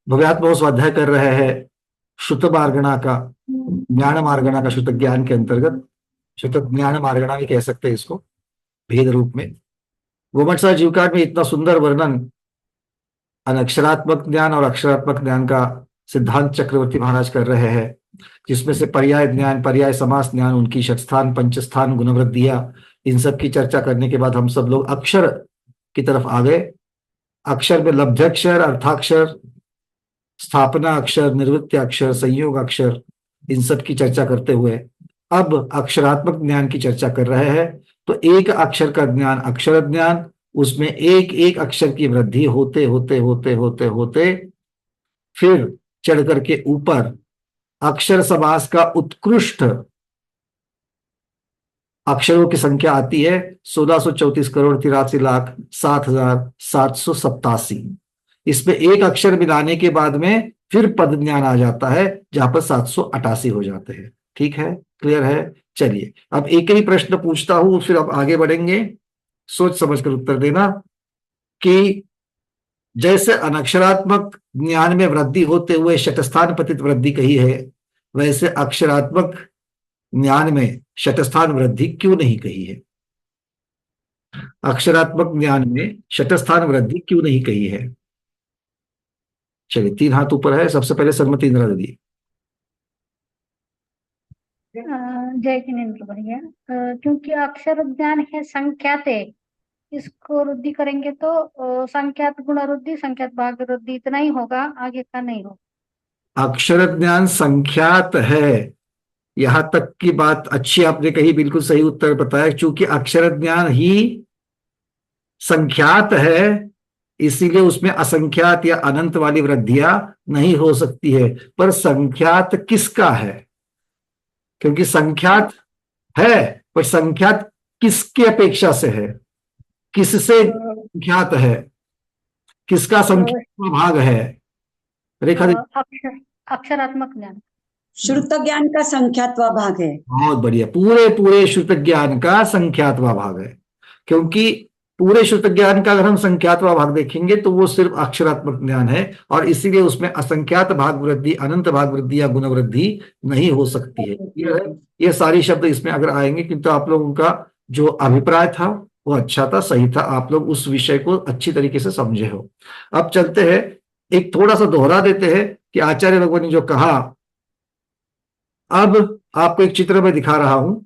भव्यात्म स्वाध्याय कर रहे हैं श्रुत मार्गणा का, ज्ञान मार्गणा का, श्रुत ज्ञान के अंतर्गत। श्रुत ज्ञान मार्गणा भी कह सकते हैं इसको, भेद रूप में। गोमटसा जीवकाट में इतना सुंदर वर्णन अनक्षरात्मक ज्ञान और अक्षरात्मक ज्ञान का सिद्धांत चक्रवर्ती महाराज कर रहे हैं, जिसमें से पर्याय ज्ञान, पर्याय समास ज्ञान, उनकी षटस्थान पंचस्थान गुणवृद्धियां, इन सब की चर्चा करने के बाद हम सब लोग अक्षर की तरफ आ गए। अक्षर में लब्धाक्षर, अर्थाक्षर, स्थापना अक्षर, निवृत्ति अक्षर, संयोग अक्षर, इन सब की चर्चा करते हुए अब अक्षरात्मक ज्ञान की चर्चा कर रहे हैं। तो एक अक्षर का ज्ञान अक्षर ज्ञान, उसमें एक एक अक्षर की वृद्धि होते होते होते होते होते फिर चढ़ करके ऊपर अक्षर समास का उत्कृष्ट अक्षरों की संख्या आती है 1634 करोड़ 83 लाख 7,787। इसमें एक अक्षर मिलाने के बाद में फिर पद ज्ञान आ जाता है, जहां पर 788 हो जाते हैं। ठीक है, क्लियर है? चलिए अब एक ही प्रश्न पूछता हूं, फिर अब आगे बढ़ेंगे। सोच समझ कर उत्तर देना कि जैसे अनक्षरात्मक ज्ञान में वृद्धि होते हुए शतस्थान पतित वृद्धि कही है, वैसे अक्षरात्मक ज्ञान में शतस्थान वृद्धि क्यों नहीं कही है? अक्षरात्मक ज्ञान में शतस्थान वृद्धि क्यों नहीं कही है? चलिए, 3 हाथ ऊपर है, सबसे पहले सहमति इंदिरा दीदी। जय जिनेन्द्र बढ़िया। क्योंकि अक्षर ज्ञान है संख्यात है, इसको वृद्धि करेंगे तो संख्यात गुण वृद्धि, संख्यात भाग वृद्धि, इतना ही होगा, आगे का नहीं होगा। अक्षर ज्ञान संख्यात है, यहां तक की बात अच्छी आपने कही, बिल्कुल सही उत्तर बताया। चूंकि अक्षर ज्ञान ही संख्यात है, इसीलिए उसमें असंख्यात या अनंत वाली वृद्धियां नहीं हो सकती है। पर संख्यात किसका है? क्योंकि संख्यात है, पर संख्यात किसकी अपेक्षा से है, किससे अ, संख्यात है, किसका संख्यात्मक भाग है? रेखा दी। अक्षर अक्षरात्मक ज्ञान। श्रुत ज्ञान का संख्यात्वा भाग है। बहुत बढ़िया, पूरे पूरे श्रुत ज्ञान का संख्यात्वा भाग है। क्योंकि पूरे श्रुत ज्ञान का अगर हम संख्यात्वा भाग देखेंगे तो वो सिर्फ अक्षरात्मक ज्ञान है, और इसीलिए उसमें असंख्यात भाग वृद्धि, अनंत भाग वृद्धि या गुण वृद्धि नहीं हो सकती है। ये सारी शब्द इसमें अगर आएंगे, किंतु आप लोगों का जो अभिप्राय था वो अच्छा था, सही था, आप लोग उस विषय को अच्छी तरीके से समझे हो। अब चलते हैं, एक थोड़ा सा दोहरा देते हैं कि आचार्य भगवान ने जो कहा। अब आपको एक चित्र में दिखा रहा हूं।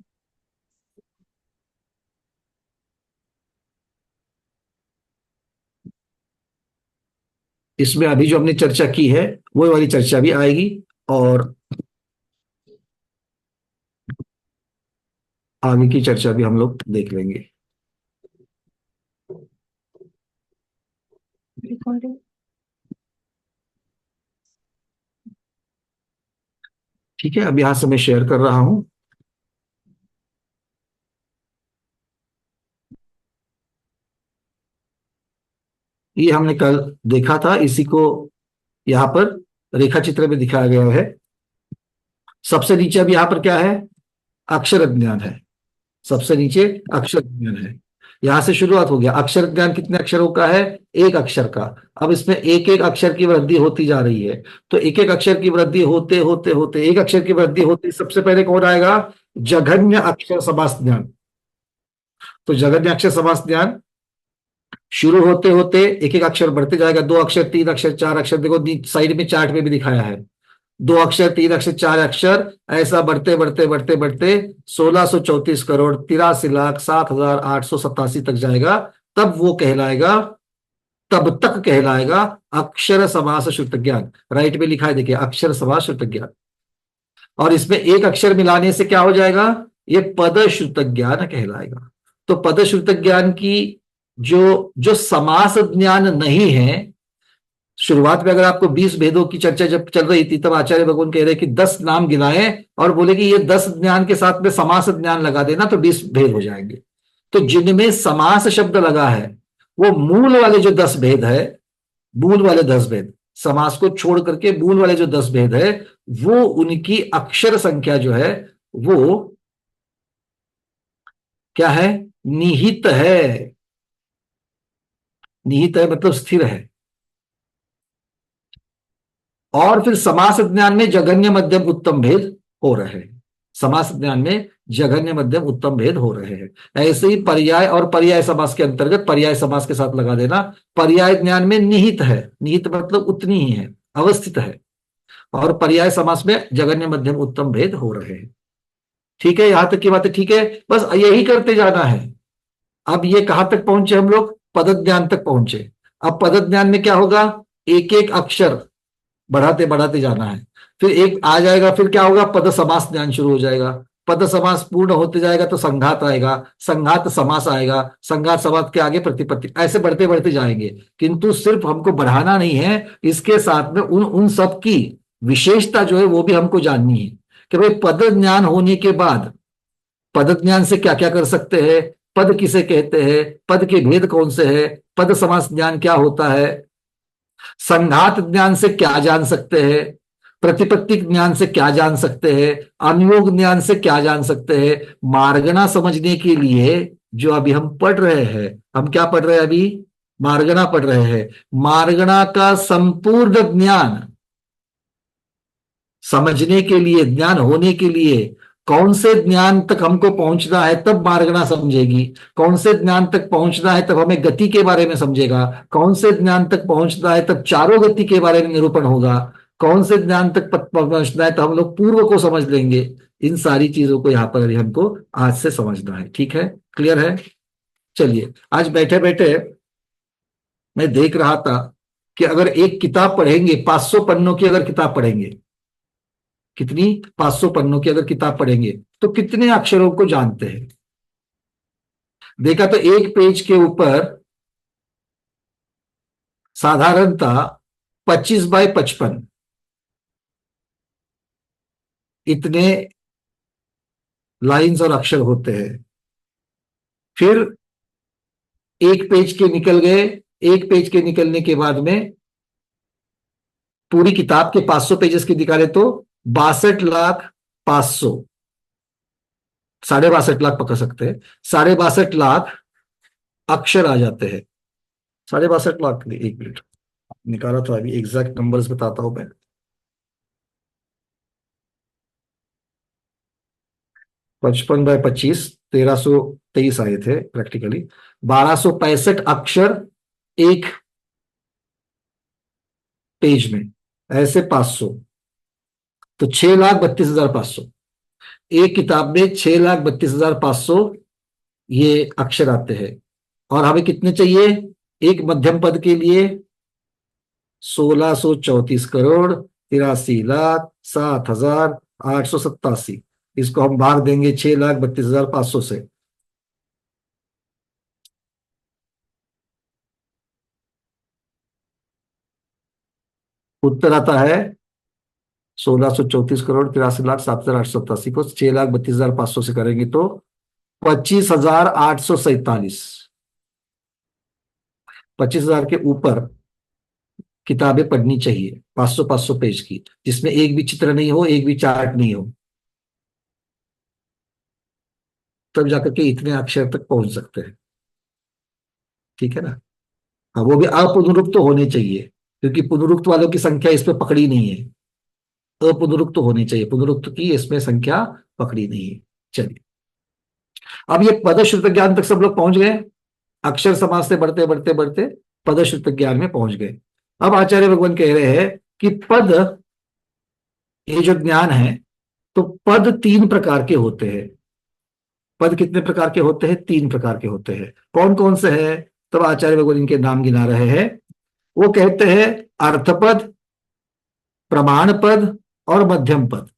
इसमें अभी जो हमने चर्चा की है वो वाली चर्चा भी आएगी, और आगे की चर्चा भी हम लोग देख लेंगे। ठीक है, अब यहां से मैं शेयर कर रहा हूं। ये हमने कल देखा था, इसी को यहां पर रेखा चित्र में दिखाया गया है। सबसे नीचे अब यहां पर क्या है? अक्षर ज्ञान है। सबसे नीचे अक्षर ज्ञान है। यहां से शुरुआत हो गया। अक्षर ज्ञान कितने अक्षरों का है? एक अक्षर का। अब इसमें एक एक अक्षर की वृद्धि होती जा रही है। तो एक एक अक्षर की वृद्धि होते होते होते, एक अक्षर की वृद्धि होती, सबसे पहले कौन आएगा? जघन्य अक्षर समास ज्ञान। तो जघन्य अक्षर समास ज्ञान शुरू होते होते एक एक अक्षर बढ़ते जाएगा। 2 अक्षर, 3 अक्षर, 4 अक्षर, देखो साइड में चार्ट में भी दिखाया है। 2 अक्षर, 3 अक्षर, 4 अक्षर, ऐसा बढ़ते बढ़ते बढ़ते बढ़ते 1634 करोड़ 83 लाख 7,887 तक जाएगा। तब वो कहलाएगा, तब तक कहलाएगा अक्षर समास श्रुत ज्ञान। राइट में लिखा है, देखिए, अक्षर समास श्रुत ज्ञान। और इसमें एक अक्षर मिलाने से क्या हो जाएगा? ये पद श्रुत ज्ञान कहलाएगा। तो पद श्रुत ज्ञान की जो जो समास ज्ञान नहीं है, शुरुआत में अगर आपको 20 भेदों की चर्चा जब चल रही थी, तब आचार्य भगवान कह रहे कि 10 नाम गिनाए और बोले कि ये 10 ज्ञान के साथ में समास ज्ञान लगा देना तो 20 भेद हो जाएंगे। तो जिनमें समास शब्द लगा है वो मूल वाले जो 10 भेद है, मूल वाले 10 भेद, समास को छोड़ करके मूल वाले जो 10 भेद है, वो उनकी अक्षर संख्या जो है वो क्या है? निहित है। निहित है मतलब स्थिर है। और फिर समास ज्ञान में जघन्य मध्यम उत्तम भेद हो रहे हैं। समास ज्ञान में जघन्य मध्यम उत्तम भेद हो रहे हैं। ऐसे ही पर्याय और पर्याय समास के अंतर्गत पर्याय समास के साथ लगा देना, पर्याय ज्ञान में निहित है, निहित मतलब उतनी ही है, अवस्थित है, और पर्याय समास में जघन्य मध्यम उत्तम भेद हो रहे हैं। ठीक है, यहां तक की बातें ठीक है, बस यही करते जाना है। अब ये कहां तक पहुंचे हम लोग? पद ज्ञान तक पहुंचे। अब पद ज्ञान में क्या होगा? एक एक अक्षर बढ़ाते बढ़ाते जाना है, फिर एक आ जाएगा, फिर क्या होगा? पद समास ज्ञान शुरू हो जाएगा। पद समास पूर्ण होते जाएगा तो संघात आएगा, संघात समास आएगा, संघात समास के आगे प्रतिपत्ति, ऐसे बढ़ते बढ़ते जाएंगे। किंतु सिर्फ हमको बढ़ाना नहीं है, इसके साथ में उन उन सब की विशेषता जो है वो भी हमको जाननी है कि भाई पद ज्ञान होने के बाद पद ज्ञान से क्या क्या कर सकते हैं, पद किसे कहते हैं, पद के भेद कौन से हैं, पद समास ज्ञान क्या होता है, संघात ज्ञान से क्या जान सकते हैं, प्रतिपत्ति ज्ञान से क्या जान सकते हैं, अनुयोग ज्ञान से क्या जान सकते हैं। मार्गणा समझने के लिए जो अभी हम पढ़ रहे हैं, हम क्या पढ़ रहे हैं अभी? मार्गणा पढ़ रहे हैं। मार्गणा का संपूर्ण ज्ञान समझने के लिए, ज्ञान होने के लिए, कौन से ज्ञान तक हमको पहुंचना है तब मार्गणा समझेगी, कौन से ज्ञान तक पहुंचना है तब हमें गति के बारे में समझेगा, कौन से ज्ञान तक पहुंचना है तब चारों गति के बारे में निरूपण होगा, कौन से ज्ञान तक पहुंचना है तो हम लोग पूर्व को समझ लेंगे। इन सारी चीजों को यहां पर अभी हमको आज से समझना है। ठीक है, क्लियर है? चलिए, आज बैठे बैठे मैं देख रहा था कि अगर एक किताब पढ़ेंगे, 500 पन्नों की अगर किताब पढ़ेंगे, कितनी? 500 पन्नों की अगर किताब पढ़ेंगे तो कितने अक्षरों को जानते हैं? देखा तो एक पेज के ऊपर साधारणतः 25 बाय 55 इतने लाइंस और अक्षर होते हैं। फिर एक पेज के निकल गए, एक पेज के निकलने के बाद में पूरी किताब के 500 पेजेस की निकाले तो 62,500, 62,500,000 पकड़ सकते हैं, 62,500,000 अक्षर आ जाते हैं। 62,500,000, एक मिनट निकाला था अभी, एग्जैक्ट नंबर्स बताता हूं मैं। 55 बाय 25, 1323 आए थे प्रैक्टिकली। 1265 अक्षर एक पेज में, ऐसे 500 तो 6,32,500। एक किताब में 6,32,500 ये अक्षर आते हैं। और हमें कितने चाहिए एक मध्यम पद के लिए? 1634,83,07,887। इसको हम भाग देंगे 6,32,500 से, उत्तर आता है 1634,83,07,887 को 6,32,500 से करेंगे तो 25,847। 25,000 के ऊपर किताबें पढ़नी चाहिए, 500-500 पेज की, जिसमें एक भी चित्र नहीं हो, एक भी चार्ट नहीं हो, तब जाकर के इतने अक्षर तक पहुंच सकते हैं। ठीक है ना? हाँ, वो भी अपुनरुक्त तो होने चाहिए, क्योंकि पुनरुक्त वालों की संख्या इस पे पकड़ी नहीं है। अपुनरुक्त तो होनी चाहिए, पुनरुक्त की इसमें संख्या पकड़ी नहीं है। चलिए, अब ये पदश्रुत ज्ञान तक सब लोग पहुंच गए, अक्षर समास से बढ़ते बढ़ते बढ़ते पदश्रुत ज्ञान में पहुंच गए। अब आचार्य भगवान कह रहे हैं कि पद, ये जो ज्ञान है, तो पद 3 प्रकार के होते हैं। पद कितने प्रकार के होते हैं? 3 प्रकार के होते हैं। कौन कौन से हैं? तब आचार्य भगवान इनके नाम गिना रहे हैं। वो कहते हैं अर्थपद, प्रमाण पद और मध्यम पद।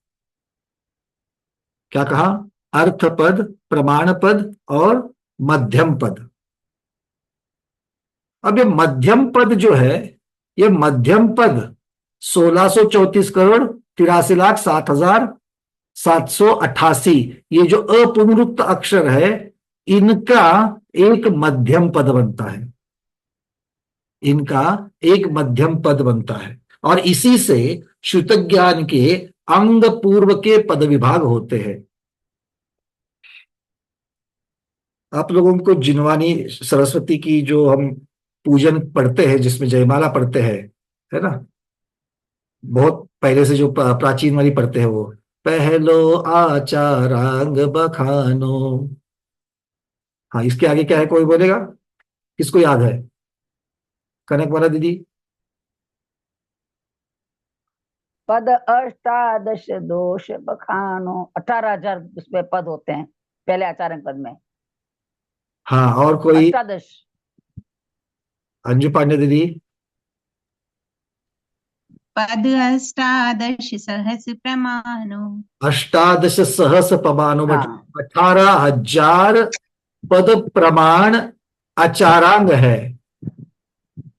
क्या कहा? अर्थ पद, प्रमाण पद और मध्यम पद। अब ये मध्यम पद जो है, ये मध्यम पद 1634,83,07,788, ये जो अपुनरुक्त अक्षर है, इनका एक मध्यम पद बनता है, इनका एक मध्यम पद बनता है। और इसी से श्रुत ज्ञान के अंग पूर्व के पद विभाग होते हैं। आप लोगों को जिनवानी सरस्वती की जो हम पूजन पढ़ते हैं, जिसमें जयमाला पढ़ते हैं, है ना, बहुत पहले से जो प्राचीन वाली पढ़ते हैं वो, पहलो आचारांग बखानो। हाँ, इसके आगे क्या है, कोई बोलेगा? किसको याद है? कनक वाला दीदी। पद अष्टादश दोष बखानो, 18,000 उसमें पद होते हैं पहले आचार्य पद में। हाँ, और कोई? अष्टादश। अंजू पांडे दीदी। पद अष्टादश सहस प्रमाणो। अष्टादश सहस पमानो, हाँ 18,000 पद प्रमाण आचारांग है।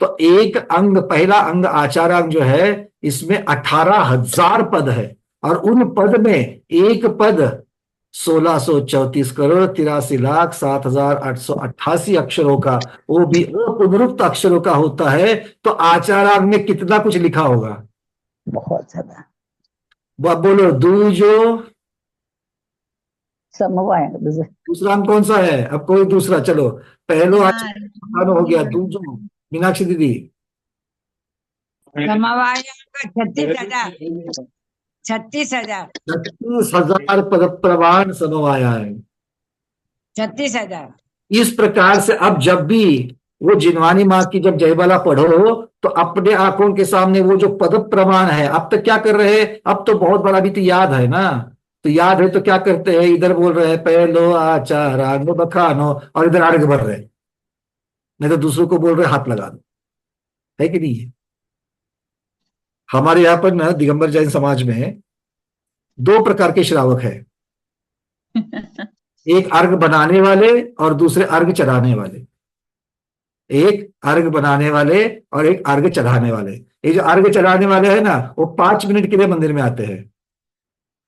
तो एक अंग, पहला अंग आचारांग जो है, इसमें 18,000 पद है। और उन पद में एक पद 1634 करोड़ 83,07,888 अक्षरों का, वो भी पुनरुक्त अक्षरों का होता है। तो आचारांग में कितना कुछ लिखा होगा? बहुत ज्यादा। वो अब बोलो, दूजो। समवाय दूसरा अंग कौन सा है? अब कोई दूसरा, चलो। पहलो आचारांग हो गया, दूजो मीनाक्षी दीदी। समवाय का 36,000। 36,000। 36,000 पद प्रमाण समवाया है। 36,000। इस प्रकार से अब जब भी वो जिनवानी माँ की जब जयमाला पढ़ो, तो अपने आंखों के सामने वो जो पद प्रमाण है, अब तक क्या कर रहे हैं? अब तो बहुत बड़ा भी तो याद है ना। तो याद है तो क्या करते हैं, इधर बोल रहे हैं पहलो आचारांग बखानो, और इधर आगे बढ़ रहे हैं, नहीं तो दूसरों को बोल रहे हाथ लगा दो, है कि नहीं है? हमारे यहाँ पर ना दिगंबर जैन समाज में दो प्रकार के श्रावक है, एक अर्घ बनाने वाले और दूसरे अर्घ चढ़ाने वाले। एक अर्घ बनाने वाले और एक अर्घ चढ़ाने वाले। ये जो अर्घ चढ़ाने वाले हैं ना, वो 5 मिनट के लिए मंदिर में आते हैं,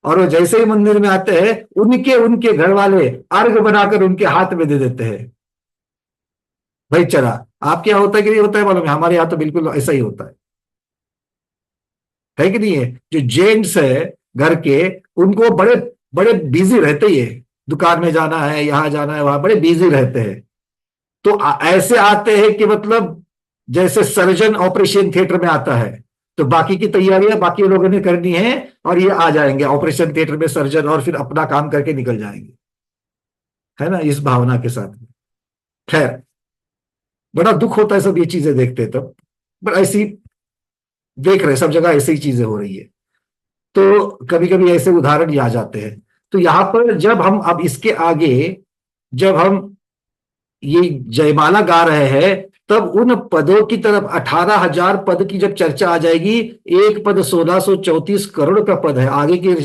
और वो जैसे ही मंदिर में आते हैं, उनके उनके घर वाले अर्घ बनाकर उनके हाथ में दे देते हैं, भाई चढ़ा। आपके यहाँ होता है कि नहीं होता है मालूम है? हमारे यहाँ तो बिल्कुल ऐसा ही होता है कि नहीं है? जो जेंट्स है घर के, उनको बड़े बड़े बिजी रहते ही है, दुकान में जाना है, यहाँ जाना है, वहां बड़े बिजी रहते हैं। तो ऐसे आते हैं कि मतलब जैसे सर्जन ऑपरेशन थिएटर में आता है, तो बाकी की तैयारियां बाकी लोगों ने करनी है, और ये आ जाएंगे ऑपरेशन थिएटर में सर्जन, और फिर अपना काम करके निकल जाएंगे, है ना, इस भावना के साथ में। खैर, बड़ा दुख होता है सब ये चीजें देखते तब, पर ऐसी देख रहे सब जगह ऐसी ही चीजें हो रही है। तो कभी कभी ऐसे उदाहरण ही आ जाते हैं। तो यहां पर जब हम अब इसके आगे जब हम ये जयमाला गा रहे हैं, तब उन पदों की तरफ 18,000 पद की जब चर्चा आ जाएगी, एक पद 1634 करोड़ का पद है। आगे की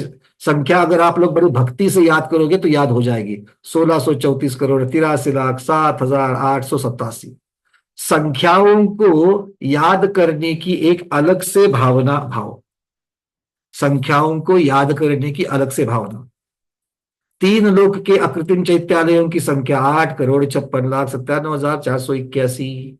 संख्या अगर आप लोग बड़ी भक्ति से याद करोगे तो याद हो जाएगी। 1634 करोड़ 83,07,887 संख्याओं को याद करने की एक अलग से भाव, संख्याओं को याद करने की अलग से भावना। 3 लोक के अकृत्रिम चैत्यालयों की संख्या 8,56,97,481।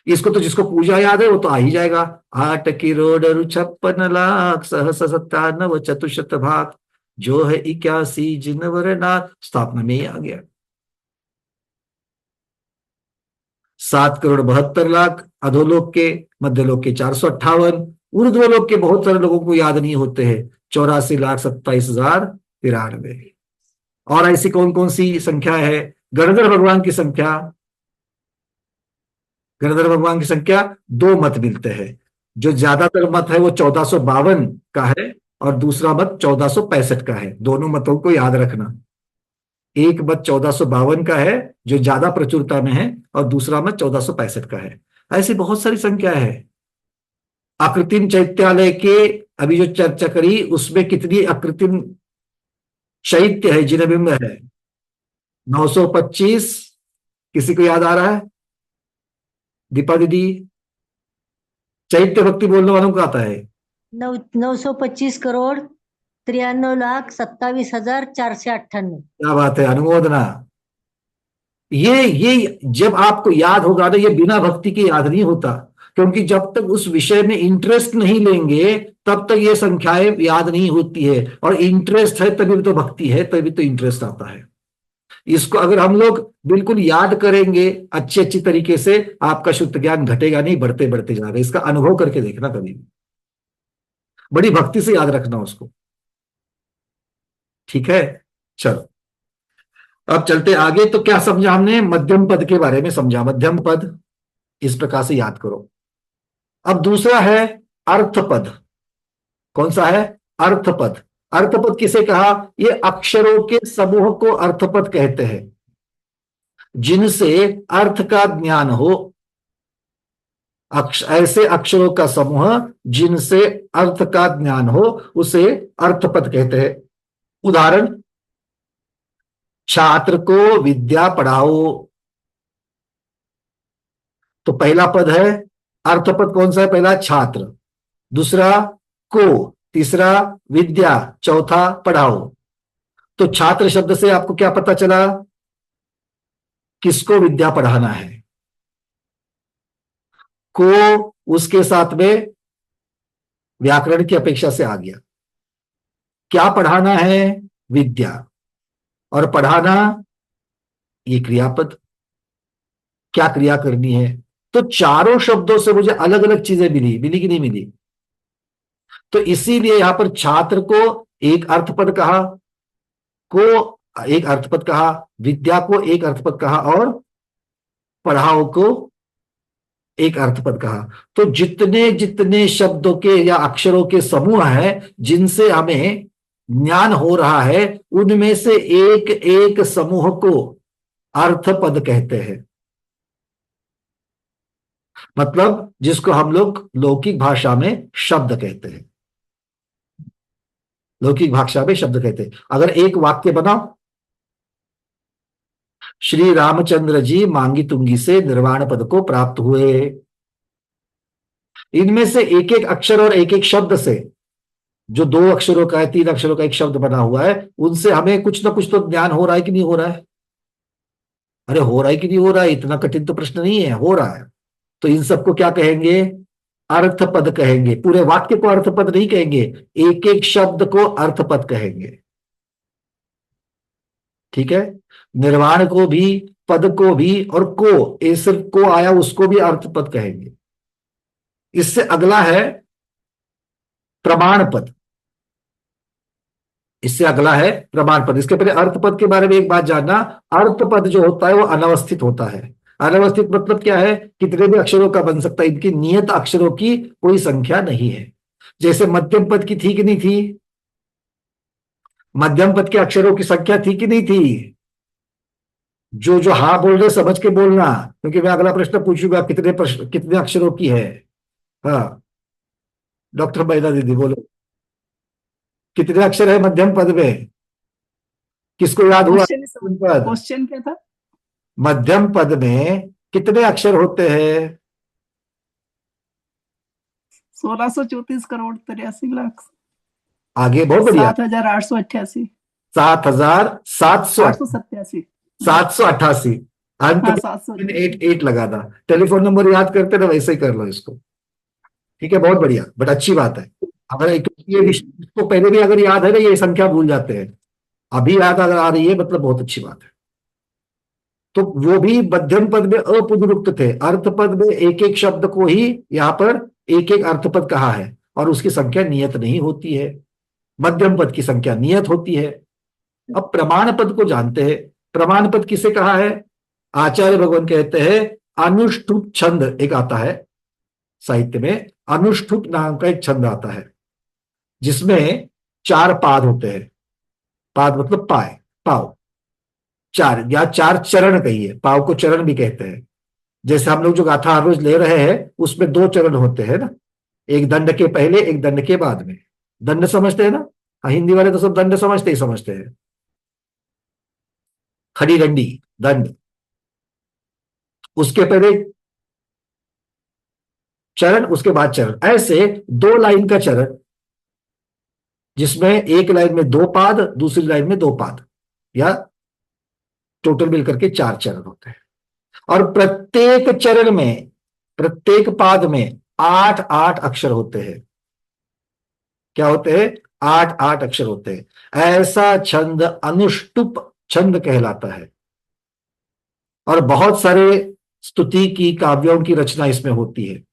इसको तो जिसको पूजा याद है वो तो आ ही जाएगा। 8,56,56 सहस 97 भाग, जो है 81 जिनवर नाथ, स्थापना में ही आ गया। 7,72,00,000 अधोलोक के, मध्यलोक के 458, ऊर्ध्वलोक के बहुत सारे लोगों को याद नहीं होते हैं, 84,27,093। और ऐसी कौन कौन सी संख्या है? गणधर भगवान की संख्या, गणधर भगवान की संख्या 2 मत मिलते हैं। जो ज्यादातर मत है वो 1452 का है, और दूसरा मत 1465 का है। दोनों मतों को याद रखना। एक मत 1452 का है जो ज्यादा प्रचुरता में है, और दूसरा मत 1465 का है। ऐसी बहुत सारी संख्या है। अकृत्रिम चैत्यालय के अभी जो चर्चा करी, उसमें कितनी अकृत्रिम चैत्य है, जिनबिंब है? 925। किसी को याद आ रहा है? दीपा दीदी, चैत्य भक्ति बोलने वालों को आता है? 925 करोड़ 93,27,498। क्या बात है, अनुमोदना। ये जब आपको याद होगा ना, ये बिना भक्ति के याद नहीं होता, क्योंकि जब तक उस विषय में इंटरेस्ट नहीं लेंगे तब तक ये संख्याएं याद नहीं होती है। और इंटरेस्ट है तभी तो भक्ति है, तभी तो इंटरेस्ट आता है। इसको अगर हम लोग बिल्कुल याद करेंगे अच्छी तरीके से, आपका शुद्ध ज्ञान घटेगा नहीं, बढ़ते बढ़ते जाएगा। इसका अनुभव करके देखना कभी भी। बड़ी भक्ति से याद रखना उसको, ठीक है। चलो अब चलते आगे। तो क्या समझा हमने? मध्यम पद के बारे में समझा। मध्यम पद इस प्रकार से याद करो। अब दूसरा है अर्थपद। कौन सा है? अर्थपद। अर्थपद किसे कहा? ये अक्षरों के समूह को अर्थपद कहते हैं, जिनसे अर्थ का ज्ञान हो। ऐसे अक्षरों का समूह जिनसे अर्थ का ज्ञान हो उसे अर्थपद कहते हैं। उदाहरण, छात्र को विद्या पढ़ाओ। तो पहला पद है अर्थपद। कौन सा है? पहला छात्र, दूसरा को, तीसरा विद्या, चौथा पढ़ाओ। तो छात्र शब्द से आपको क्या पता चला? किसको विद्या पढ़ाना है। को उसके साथ में व्याकरण की अपेक्षा से आ गया। क्या पढ़ाना है? विद्या। और पढ़ाना ये क्रियापद। क्या क्रिया करनी है? तो चारों शब्दों से मुझे अलग अलग चीजें मिली। मिली कि नहीं मिली? तो इसीलिए यहां पर छात्र को एक अर्थपद कहा, को एक अर्थपद कहा, विद्या को एक अर्थपद कहा और पढ़ाओ को एक अर्थपद कहा। तो जितने जितने शब्दों के या अक्षरों के समूह हैं जिनसे हमें ज्ञान हो रहा है, उनमें से एक एक समूह को अर्थपद कहते हैं। मतलब जिसको हम लोग लौकिक भाषा में शब्द कहते हैं। लौकिक भाषा में शब्द कहते हैं। अगर एक वाक्य बनाओ, श्री रामचंद्र जी मांगी तुंगी से निर्वाण पद को प्राप्त हुए। इनमें से एक एक अक्षर और एक एक शब्द से, जो 2 अक्षरों का है, 3 अक्षरों का एक शब्द बना हुआ है, उनसे हमें कुछ ना कुछ तो ज्ञान हो रहा है कि नहीं हो रहा है? अरे हो रहा है कि नहीं हो रहा है? इतना कठिन तो प्रश्न नहीं है, हो रहा है। तो इन सबको क्या कहेंगे? अर्थपद कहेंगे। पूरे वाक्य को अर्थपद नहीं कहेंगे, एक एक शब्द को अर्थपद कहेंगे, ठीक है। निर्वाण को भी, पद को भी, और को, ये सिर्फ को आया उसको भी अर्थपद कहेंगे। इससे अगला है प्रमाण पद। इससे अगला है प्रमाण पद। इसके पहले अर्थपद के बारे में एक बात जानना। अर्थपद जो होता है वो अनवस्थित होता है। अनवस्थित मतलब क्या है? कितने भी अक्षरों का बन सकता है, इनकी नियत अक्षरों की कोई संख्या नहीं है। जैसे मध्यम पद की थी कि नहीं थी? मध्यम पद के अक्षरों की संख्या थी कि नहीं थी? जो जो हाँ बोल रहे समझ के बोलना, क्योंकि मैं अगला प्रश्न पूछूंगा कितने अक्षरों की है। हाँ डॉक्टर बैदा दीदी बोलो, कितने अक्षर है मध्यम पद में? किसको याद हुआ? क्वेश्चन क्या था? मध्यम पद में कितने अक्षर होते हैं? 1634 करोड़ 83 लाख। आगे बहुत बढ़िया। 7888। 7787। 788। अंत हाँ, में 788। 8 लगा था। टेलीफोन नंबर याद करते ना, वैसे ही कर लो इसको, ठीक है। बहुत बढ़िया, बट अच्छी बात है। अगर ये इसको पहले भी अगर याद है ना, ये संख्या भूल जाते हैं, अभी याद अगर आ रही है मतलब बहुत अच्छी बात है। तो वो भी मध्यम पद में अपुनरुक्त थे। अर्थपद में एक एक शब्द को ही यहाँ पर एक एक अर्थपद कहा है और उसकी संख्या नियत नहीं होती है। मध्यम पद की संख्या नियत होती है। अब प्रमाण पद को जानते हैं। प्रमाण पद किसे कहा है? आचार्य भगवान कहते हैं अनुष्ठुप छंद एक आता है साहित्य में। अनुष्ठुप नाम का एक छंद आता है जिसमें 4 पाद होते हैं। पाद मतलब पाए, पाव, 4 या 4 चरण कहिए, पाव को चरण भी कहते हैं। जैसे हम लोग जो गाथा हर रोज ले रहे हैं उसमें 2 चरण होते हैं ना, एक दंड के पहले, एक दंड के बाद में। दंड समझते हैं ना? हाँ, हिंदी वाले तो सब दंड समझते हैं। खड़ी डंडी दंड, उसके पहले चरण, उसके बाद चरण। ऐसे 2 लाइन का चरण जिसमें एक लाइन में 2 पाद, दूसरी लाइन में 2 पाद, या टोटल मिलकर के 4 चरण होते हैं। और प्रत्येक चरण में, प्रत्येक पाद में 8-8 अक्षर होते हैं। क्या होते हैं? 8-8 अक्षर होते हैं। ऐसा छंद अनुष्टुप छंद कहलाता है। और बहुत सारे स्तुति की काव्यों की रचना इसमें होती है,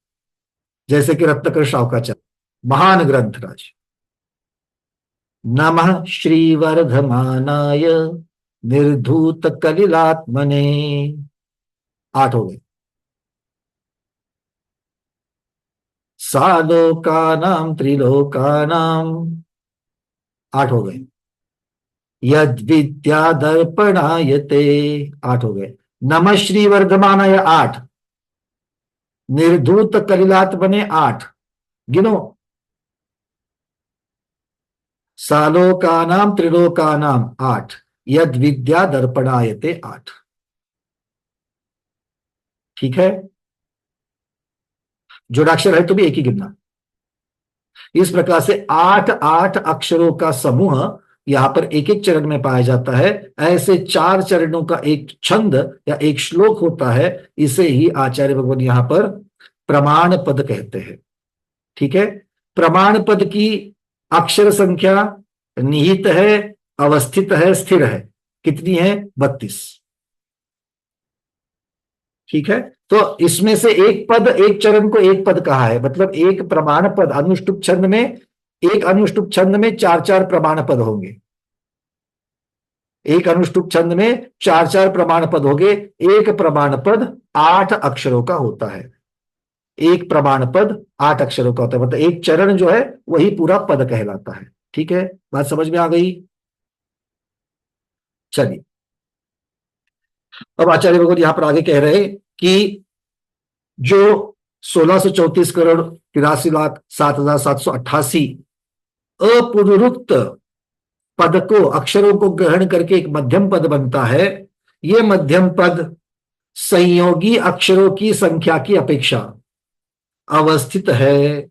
जैसे कि रत्नाकर शाव का चरण। महान ग्रंथ राज। नमः श्रीवर्धमानाय निर्धूत कलिलात्मने। 8 हो गए। सालोकानां त्रिलोकानां। 8 हो गए। यद विद्या दर्पणायते। 8 हो गए। नमः श्री वर्धमानाय 8। निर्धूत कलिलात्मने 8। गिनो। सालोकानां त्रिलोकानां 8। यद विद्या दर्पणायते 8। ठीक है। जोड़ाक्षर है तो भी एक ही गिनना। इस प्रकार से 8 अक्षरों का समूह यहां पर एक एक चरण में पाया जाता है। ऐसे 4 चरणों का एक छंद या एक श्लोक होता है। इसे ही आचार्य भगवान यहां पर प्रमाण पद कहते हैं। ठीक है। प्रमाण पद की अक्षर संख्या निहित है, अवस्थित है, स्थिर है। कितनी है? 32। ठीक है। तो इसमें से एक पद, एक चरण को एक पद कहा है, मतलब एक प्रमाण पद अनुष्टुप छंद में, एक अनुष्टुप छंद में 4 प्रमाण पद होंगे। एक अनुष्टुप छंद में 4 प्रमाण पद होंगे। एक प्रमाण पद 8 अक्षरों का होता है। एक प्रमाण पद 8 अक्षरों का होता है, मतलब एक चरण जो है वही पूरा पद कहलाता है। ठीक है, बात समझ में आ गई? चलिए, अब आचार्य भगवत यहां पर आगे कह रहे हैं कि जो 1634 करोड़ 83,07,788 अपुनरुक्त पद को, अक्षरों को ग्रहण करके एक मध्यम पद बनता है। यह मध्यम पद संयोगी अक्षरों की संख्या की अपेक्षा अवस्थित है,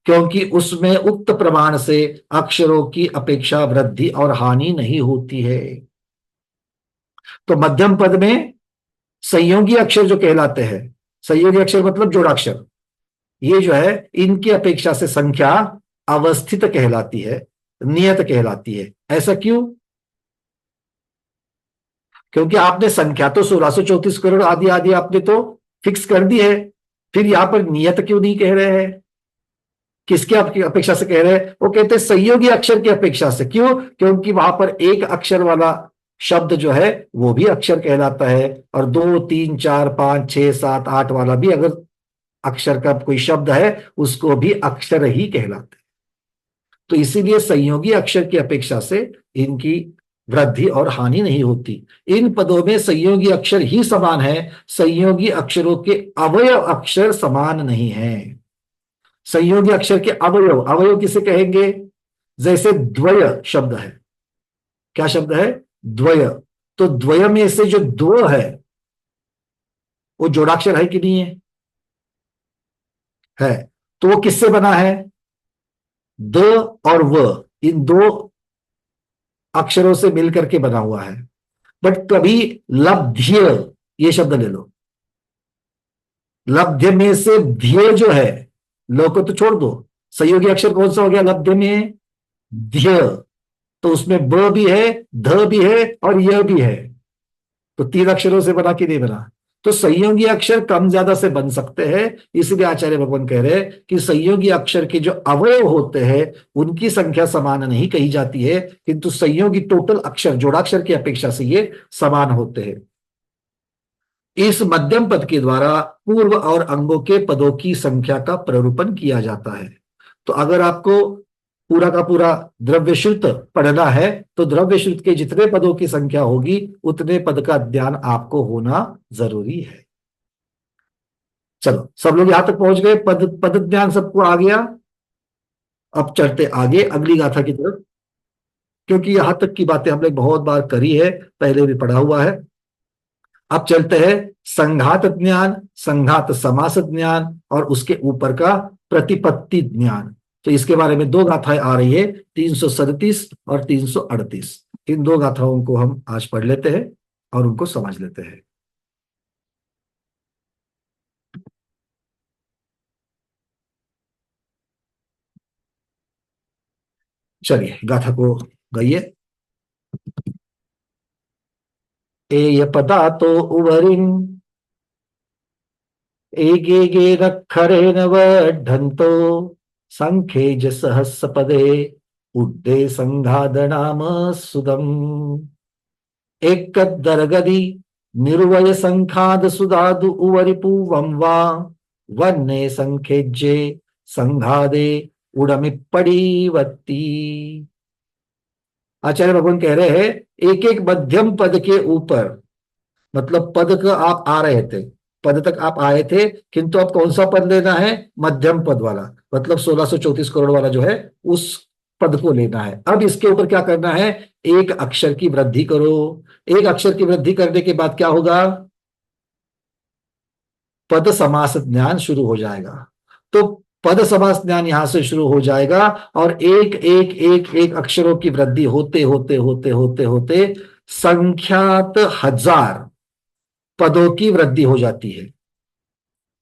क्योंकि उसमें उक्त प्रमाण से अक्षरों की अपेक्षा वृद्धि और हानि नहीं होती है। तो मध्यम पद में संयोगी अक्षर जो कहलाते हैं, संयोगी अक्षर मतलब जोड़ाक्षर, ये जो है इनकी अपेक्षा से संख्या अवस्थित कहलाती है, नियत कहलाती है। ऐसा क्यों? क्योंकि आपने संख्या तो 1634 करोड़ आदि आदि आपने तो फिक्स कर दी है, फिर यहां पर नियत क्यों नहीं कह रहे हैं? किसके अपेक्षा से कह रहे हैं? वो कहते हैं संयोगी अक्षर की अपेक्षा से। क्यों? क्योंकि वहां पर एक अक्षर वाला शब्द जो है वो भी अक्षर कहलाता है, और 2, 3, 4, 5, 6, 7, 8 वाला भी अगर अक्षर का कोई शब्द है उसको भी अक्षर ही कहलाते हैं। तो इसीलिए संयोगी अक्षर की अपेक्षा से इनकी वृद्धि और हानि नहीं होती। इन पदों में संयोगी अक्षर ही समान है, संयोगी अक्षरों के अवयव अक्षर समान नहीं है। संयोगी अक्षर के अवयव, अवयव किसे कहेंगे? जैसे द्वय शब्द है। क्या शब्द है? द्वय। तो द्वय में से जो दो है वो जोड़ाक्षर है कि नहीं है? है। तो वो किससे बना है? द और व, इन 2 अक्षरों से मिलकर के बना हुआ है। बट कभी लब्ध्य, ये शब्द ले लो, लब्ध्य में से ध्य जो है, लो को तो छोड़ दो, संयोगी अक्षर कौन सा हो गया लब्ध्य में? ध्य। तो उसमें ब भी है, ध भी है और य भी है। तो 3 अक्षरों से बना कि नहीं बना? तो संयोगी अक्षर कम ज्यादा से बन सकते हैं। इसलिए आचार्य भगवान कह रहे हैं कि संयोगी अक्षर के जो अवयव होते हैं उनकी संख्या समान नहीं कही जाती है, किंतु संयोगी टोटल अक्षर जोड़ाक्षर की अपेक्षा से ये समान होते हैं। इस मध्यम पद के द्वारा पूर्व और अंगों के पदों की संख्या का प्ररूपण किया जाता है। तो अगर आपको पूरा का पूरा द्रव्यश्रुत पढ़ना है तो द्रव्यश्रुत के जितने पदों की संख्या होगी उतने पद का ज्ञान आपको होना जरूरी है। चलो, सब लोग यहां तक पहुंच गए, पद ज्ञान सबको आ गया। अब चलते आगे अगली गाथा की तरफ, क्योंकि यहां तक की बातें हमने बहुत बार करी है, पहले भी पढ़ा हुआ है। अब चलते हैं संघात ज्ञान, संघात समास ज्ञान और उसके ऊपर का प्रतिपत्ति ज्ञान। तो इसके बारे में 2 गाथाएं आ रही है, 337 और 338। इन 2 गाथाओं को हम आज पढ़ लेते हैं और उनको समझ लेते हैं। चलिए गाथा को गाइए। एय पदा तो उवरिन एगे गे नखरेन वढंतो संखेज सहस्रपदे उड्डे संघादनाम सुदम एक दरगदी निर्वय संखाद सुधादु उवरिपूवं वा वन्ने संखेज्ये संघादे उड़मिप्पड़ीवत्ती। आचार्य भगवान कह रहे हैं एक एक मध्यम पद के ऊपर, मतलब पद का आप आ रहे थे, पद तक आप आए थे, किंतु अब कौन सा पद लेना है? मध्यम पद वाला, मतलब 1634 करोड़ वाला जो है उस पद को लेना है। अब इसके ऊपर क्या करना है? एक अक्षर की वृद्धि करो। एक अक्षर की वृद्धि करने के बाद क्या होगा? पद समास ज्ञान शुरू हो जाएगा। तो पद समास ज्ञान यहां से शुरू हो जाएगा और एक एक एक एक अक्षरों की वृद्धि होते होते होते होते होते संख्यात 1000 पदों की वृद्धि हो जाती है।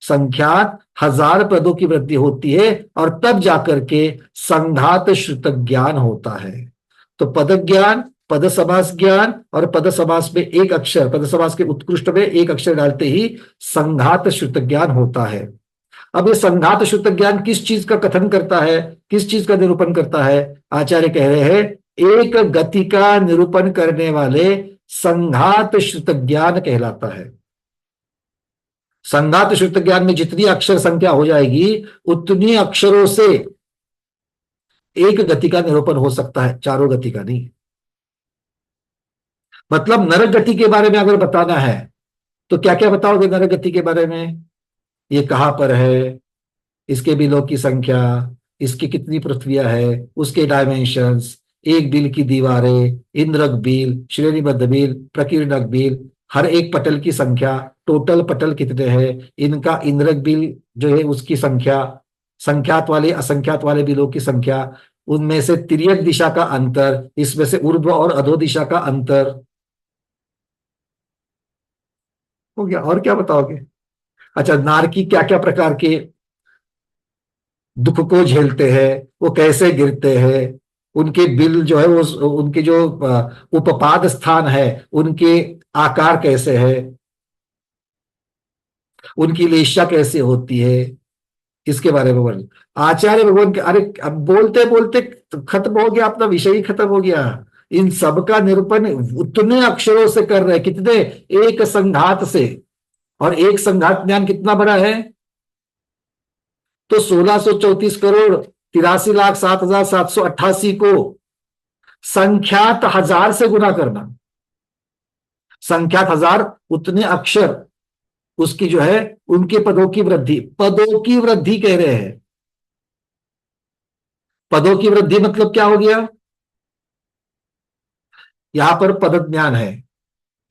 संख्यात 1000 पदों की वृद्धि होती है और तब जाकर के संघात श्रुत ज्ञान होता है। तो पद ज्ञान, पद समास ज्ञान और पद समास में एक अक्षर, पद समास के उत्कृष्ट में एक अक्षर डालते ही संघात श्रुत ज्ञान होता है। अब ये संघात श्रुत ज्ञान किस चीज का कथन करता है, किस चीज का निरूपण करता है? आचार्य कह रहे हैं एक गति का निरूपण करने वाले संघात श्रुत ज्ञान कहलाता है। संघात श्रुत ज्ञान में जितनी अक्षर संख्या हो जाएगी उतनी अक्षरों से एक गति का निरूपण हो सकता है, चारों गति का नहीं। मतलब नरक गति के बारे में अगर बताना है तो क्या क्या बताओगे नरक गति के बारे में? ये कहां पर है, इसके बिलों की संख्या, इसकी कितनी पृथ्वियां है, उसके डायमेंशंस, एक बिल की दीवारें, इंद्रक बिल, श्रेणीबद्ध बिल, प्रकीर्णक बिल, हर एक पटल की संख्या, टोटल पटल कितने हैं, इनका इंद्रक बिल जो है उसकी संख्या, संख्यात वाले असंख्यात वाले बिलों की संख्या, उनमें से तिर्यक दिशा का अंतर, इसमें से ऊर्ध्व और अधो दिशा का अंतर। हो गया। और क्या बताओगे? अच्छा, नारकी क्या क्या प्रकार के दुख को झेलते हैं, वो कैसे गिरते हैं, उनके बिल जो है वो, उनके जो उपपाद स्थान है उनके आकार कैसे है, उनकी लेशा कैसे होती है, इसके बारे में बोल आचार्य भगवान के। अरे अब बोलते बोलते खत्म हो गया, अपना विषय ही खत्म हो गया। इन सब का निरूपण उतने अक्षरों से कर रहे, कितने? एक संघात से। और एक संघात ज्ञान कितना बड़ा है? तो 1634 करोड़ 83,07,788 को संख्यात 1000 से गुना करना। संख्यात 1000 उतने अक्षर, उसकी जो है उनके पदों की वृद्धि, पदों की वृद्धि कह रहे हैं। पदों की वृद्धि मतलब क्या हो गया? यहां पर पद ज्ञान है,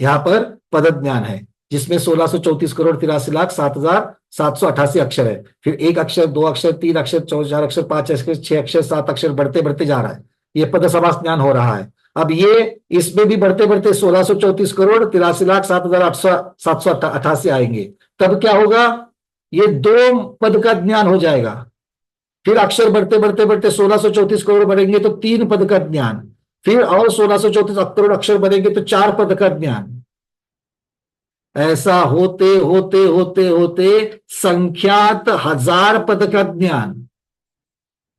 यहां पर पद ज्ञान है जिसमें 1634 करोड़ 83,07,788 अक्षर है। फिर एक अक्षर, दो अक्षर, तीन अक्षर, 4 अक्षर, 5 अक्षर, 6 अक्षर, 7 अक्षर, बढ़ते बढ़ते जा रहा है। ये पद समास ज्ञान हो रहा है। अब ये इसमें भी बढ़ते बढ़ते 1634 करोड़ 83,07,788 आएंगे। तब क्या होगा? ये 2 पद का ज्ञान हो जाएगा। फिर अक्षर बढ़ते बढ़ते बढ़ते 1634 करोड़ बढ़ेंगे तो 3 पद का ज्ञान, फिर और 1634 करोड़ अक्षर बढ़ेंगे तो 4 पद का ज्ञान। ऐसा होते होते होते होते संख्यात 1000 पद का ज्ञान।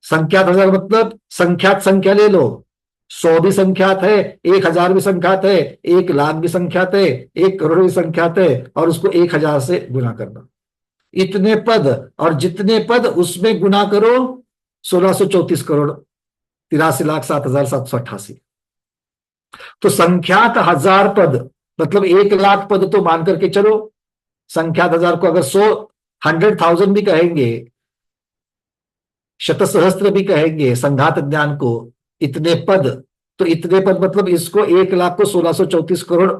संख्यात 1000 मतलब संख्यात संख्या ले लो, 100 भी संख्यात है, 1000 भी संख्यात है, 1,00,000 भी संख्यात है, 1 करोड़ भी संख्यात है, और उसको 1000 से गुना करना। इतने पद, और जितने पद उसमें गुना करो 1634 करोड़ 83,07,788। तो संख्यात 1000 पद मतलब 1,00,000 पद तो मान करके चलो। संख्यात 1000 को अगर 100,000 भी कहेंगे, शतसहस्त्र भी कहेंगे संघात ज्ञान को, इतने पद, तो इतने पद मतलब इसको 1,00,000 को 1634 करोड़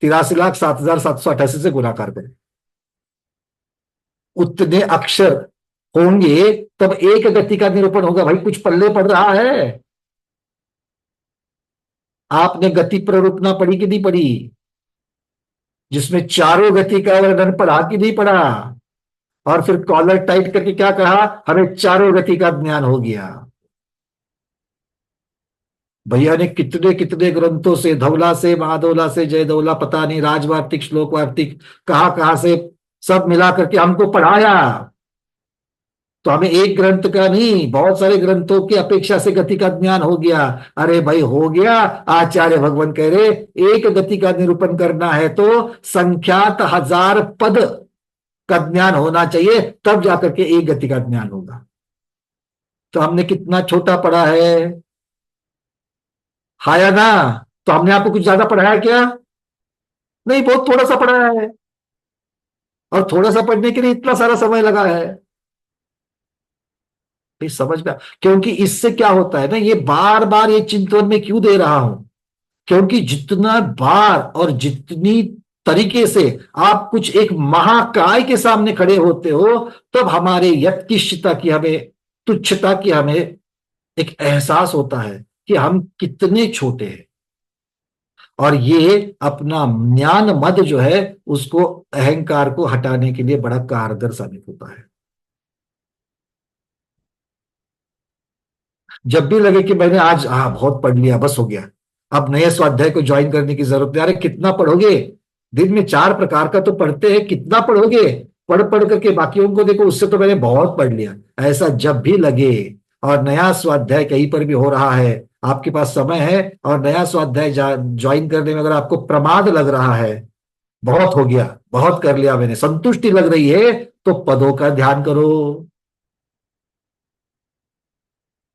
83,07,788 से गुना कर दें। उतने अक्षर होंगे तब एक गति का निरूपण होगा। भाई कुछ पल्ले पड़ रहा है? आपने गति प्ररूपना पढ़ी कि नहीं पढ़ी, जिसमें चारों गति का वर्णन पढ़ा कि नहीं पढ़ा? और फिर कॉलर टाइट करके क्या कहा? हमें चारों गति का ज्ञान हो गया। भैया ने कितने कितने ग्रंथों से, धौला से, महाधौला से, जयधौला, पता नहीं, राजवार्तिक, श्लोक वार्तिक, कहां कहां से सब मिला करके हमको पढ़ाया। तो हमें एक ग्रंथ का नहीं, बहुत सारे ग्रंथों की अपेक्षा से गति का ज्ञान हो गया। अरे भाई हो गया, आचार्य भगवान कह रहे एक गति का निरूपण करना है तो संख्यात 1000 पद का ज्ञान होना चाहिए, तब जाकर के एक गति का ज्ञान होगा। तो हमने कितना छोटा पढ़ा है, हाया ना? तो हमने आपको कुछ ज्यादा पढ़ाया क्या? नहीं, बहुत थोड़ा सा पढ़ाया है, और थोड़ा सा पढ़ने के लिए इतना सारा समय लगा है। तो समझ में, क्योंकि इससे क्या होता है ना, ये बार बार ये चिंतन में क्यों दे रहा हूं, क्योंकि जितना बार और जितनी तरीके से आप कुछ एक महाकाय के सामने खड़े होते हो, तब हमारे यत्किष्टता की, हमें तुच्छता की, हमें एक एहसास होता है कि हम कितने छोटे हैं। और ये अपना ज्ञान मद जो है उसको, अहंकार को हटाने के लिए बड़ा कारगर साबित होता है। जब भी लगे कि मैंने आज बहुत पढ़ लिया, बस हो गया, अब नए स्वाध्याय को ज्वाइन करने की जरूरत नहीं। अरे कितना पढ़ोगे, दिन में 4 प्रकार का तो पढ़ते हैं, कितना पढ़ोगे? पढ़ पढ़ करके बाकियों को देखो, उससे तो मैंने बहुत पढ़ लिया। ऐसा जब भी लगे और नया स्वाध्याय कहीं पर भी हो रहा है, आपके पास समय है और नया स्वाध्याय ज्वाइन करने में अगर आपको प्रमाद लग रहा है, बहुत हो गया, बहुत कर लिया मैंने, संतुष्टि लग रही है, तो पदों का ध्यान करो।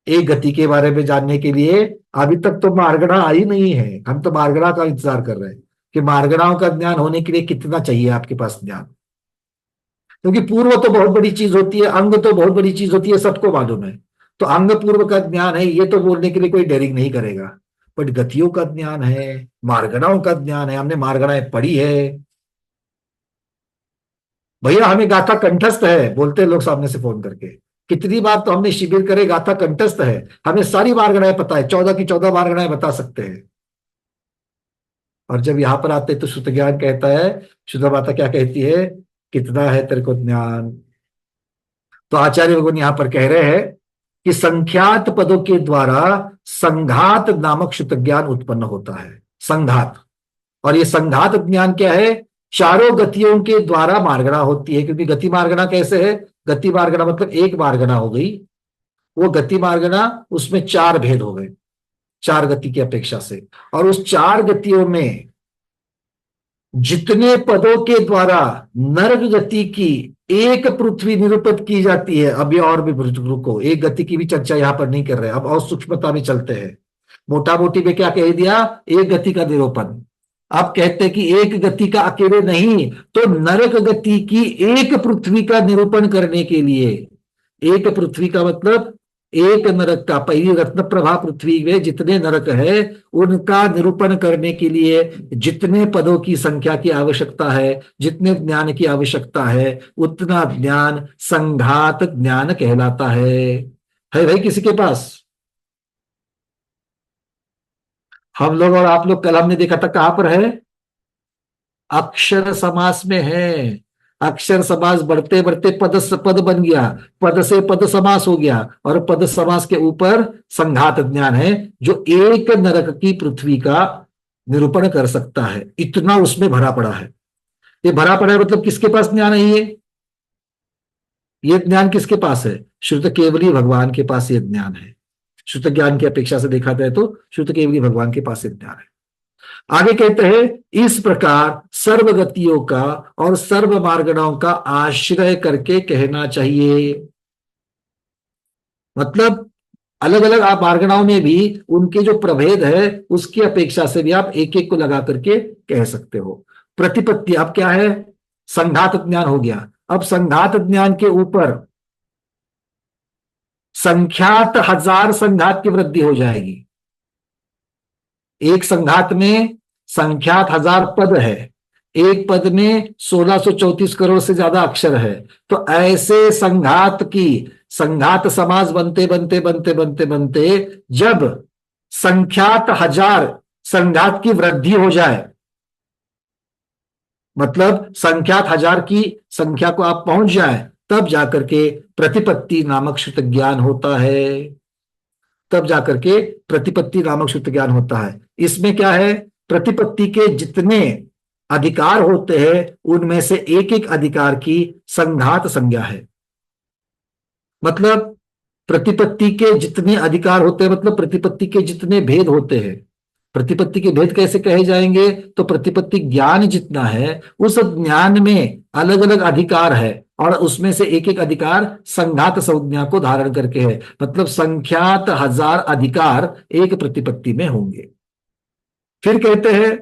एक गति के बारे में जानने के लिए अभी तक तो मार्गणा आई नहीं है, हम तो मार्गणा का इंतजार कर रहे हैं कि मार्गणाओं का ज्ञान होने के लिए कितना चाहिए आपके पास ज्ञान। क्योंकि पूर्व तो बहुत बड़ी चीज होती है, अंग तो बहुत बड़ी चीज होती है, सबको मालूम है। तो अंग पूर्व का ज्ञान है, ये तो बोलने के लिए कोई डेयरिंग नहीं करेगा। बट गतियों का ज्ञान है, मार्गणाओं का ज्ञान है, हमने मार्गणाएं पढ़ी है। भैया हमें गाथा कंठस्थ है, बोलते हैं लोग सामने से फोन करके। कितनी बार तो हमने शिविर करे, गाथा कंठस्थ है, हमें सारी मार्गणाएं पता है, 14 की 14 मार्गणाएं बता सकते हैं। और जब यहां पर आते तो शुद्ध ज्ञान कहता है, शुद्ध माता क्या कहती है, कितना है तेरे को ज्ञान। तो आचार्य भगवान यहां पर कह रहे हैं कि संख्यात पदों के द्वारा संघात नामक शुद्ध ज्ञान उत्पन्न होता है। संघात, और ये संघात ज्ञान क्या है? चारों गतियों के द्वारा मार्गणा होती है। क्योंकि गति मार्गणा कैसे है? गति मार्गणा मतलब एक मार्गणा हो गई, वो गति मार्गणा, उसमें 4 भेद हो गए 4 गति की अपेक्षा से। और उस 4 गतियों में जितने पदों के द्वारा नर्क गति की एक पृथ्वी निरूपित की जाती है, अभी और भी रुको, एक गति की भी चर्चा यहां पर नहीं कर रहे, अब और सूक्ष्मता में चलते हैं। मोटा मोटी में क्या कह दिया? एक गति का निरूपण। अब कहते हैं कि एक गति का अकेले नहीं, तो नरक गति की एक पृथ्वी का निरूपण करने के लिए, एक पृथ्वी का मतलब एक नरक का, पहली रत्न प्रभा पृथ्वी में जितने नरक है उनका निरूपण करने के लिए जितने पदों की संख्या की आवश्यकता है, जितने ज्ञान की आवश्यकता है, उतना ज्ञान संघात ज्ञान कहलाता है भाई किसी के पास? हम लोग और आप लोग कल हमने देखा था कहां पर है? अक्षर समास में है। अक्षर समास बढ़ते बढ़ते पद बन गया, पद से पद समास हो गया, और पद समास के ऊपर संघात ज्ञान है जो एक नरक की पृथ्वी का निरूपण कर सकता है। इतना उसमें भरा पड़ा है। ये भरा पड़ा है मतलब किसके पास ज्ञान है? ये ज्ञान किसके पास है? शुद्ध केवली भगवान के पास ये ज्ञान है। शुद्ध ज्ञान की अपेक्षा से देखा जाए तो शुद्ध केवली भगवान के पास ज्ञान है। आगे कहते हैं इस प्रकार सर्वगतियों का और सर्व मार्गणाओं का आश्रय करके कहना चाहिए। मतलब अलग अलग आप मार्गणाओं में भी उनके जो प्रभेद है उसकी अपेक्षा से भी आप एक एक को लगा करके कह सकते हो। प्रतिपत्ति अब क्या है? संघात ज्ञान हो गया। अब संघात ज्ञान के ऊपर संख्यात 1000 संघात की वृद्धि हो जाएगी। एक संघात में संख्यात 1000 पद है, एक पद में 1634 करोड़ से ज्यादा अक्षर है। तो ऐसे संघात की, संघात समास बनते बनते बनते बनते बनते जब संख्यात 1000 संघात की वृद्धि हो जाए, मतलब संख्यात 1000 की संख्या को आप पहुंच जाए, तब जाकर के प्रतिपत्ति नामक शुद्ध ज्ञान होता है। तब जाकर के प्रतिपत्ति नामक शुद्ध ज्ञान होता है। इसमें क्या है? प्रतिपत्ति के जितने अधिकार होते हैं उनमें से एक एक अधिकार की संघात संज्ञा है। मतलब प्रतिपत्ति के जितने अधिकार होते हैं, मतलब प्रतिपत्ति के जितने भेद होते हैं। प्रतिपत्ति के भेद कैसे कहे जाएंगे? तो प्रतिपत्ति ज्ञान जितना है उस ज्ञान में अलग अलग अधिकार है, और उसमें से एक एक अधिकार संघात संज्ञा को धारण करके है। मतलब संख्यात 1000 अधिकार एक प्रतिपत्ति में होंगे। फिर कहते हैं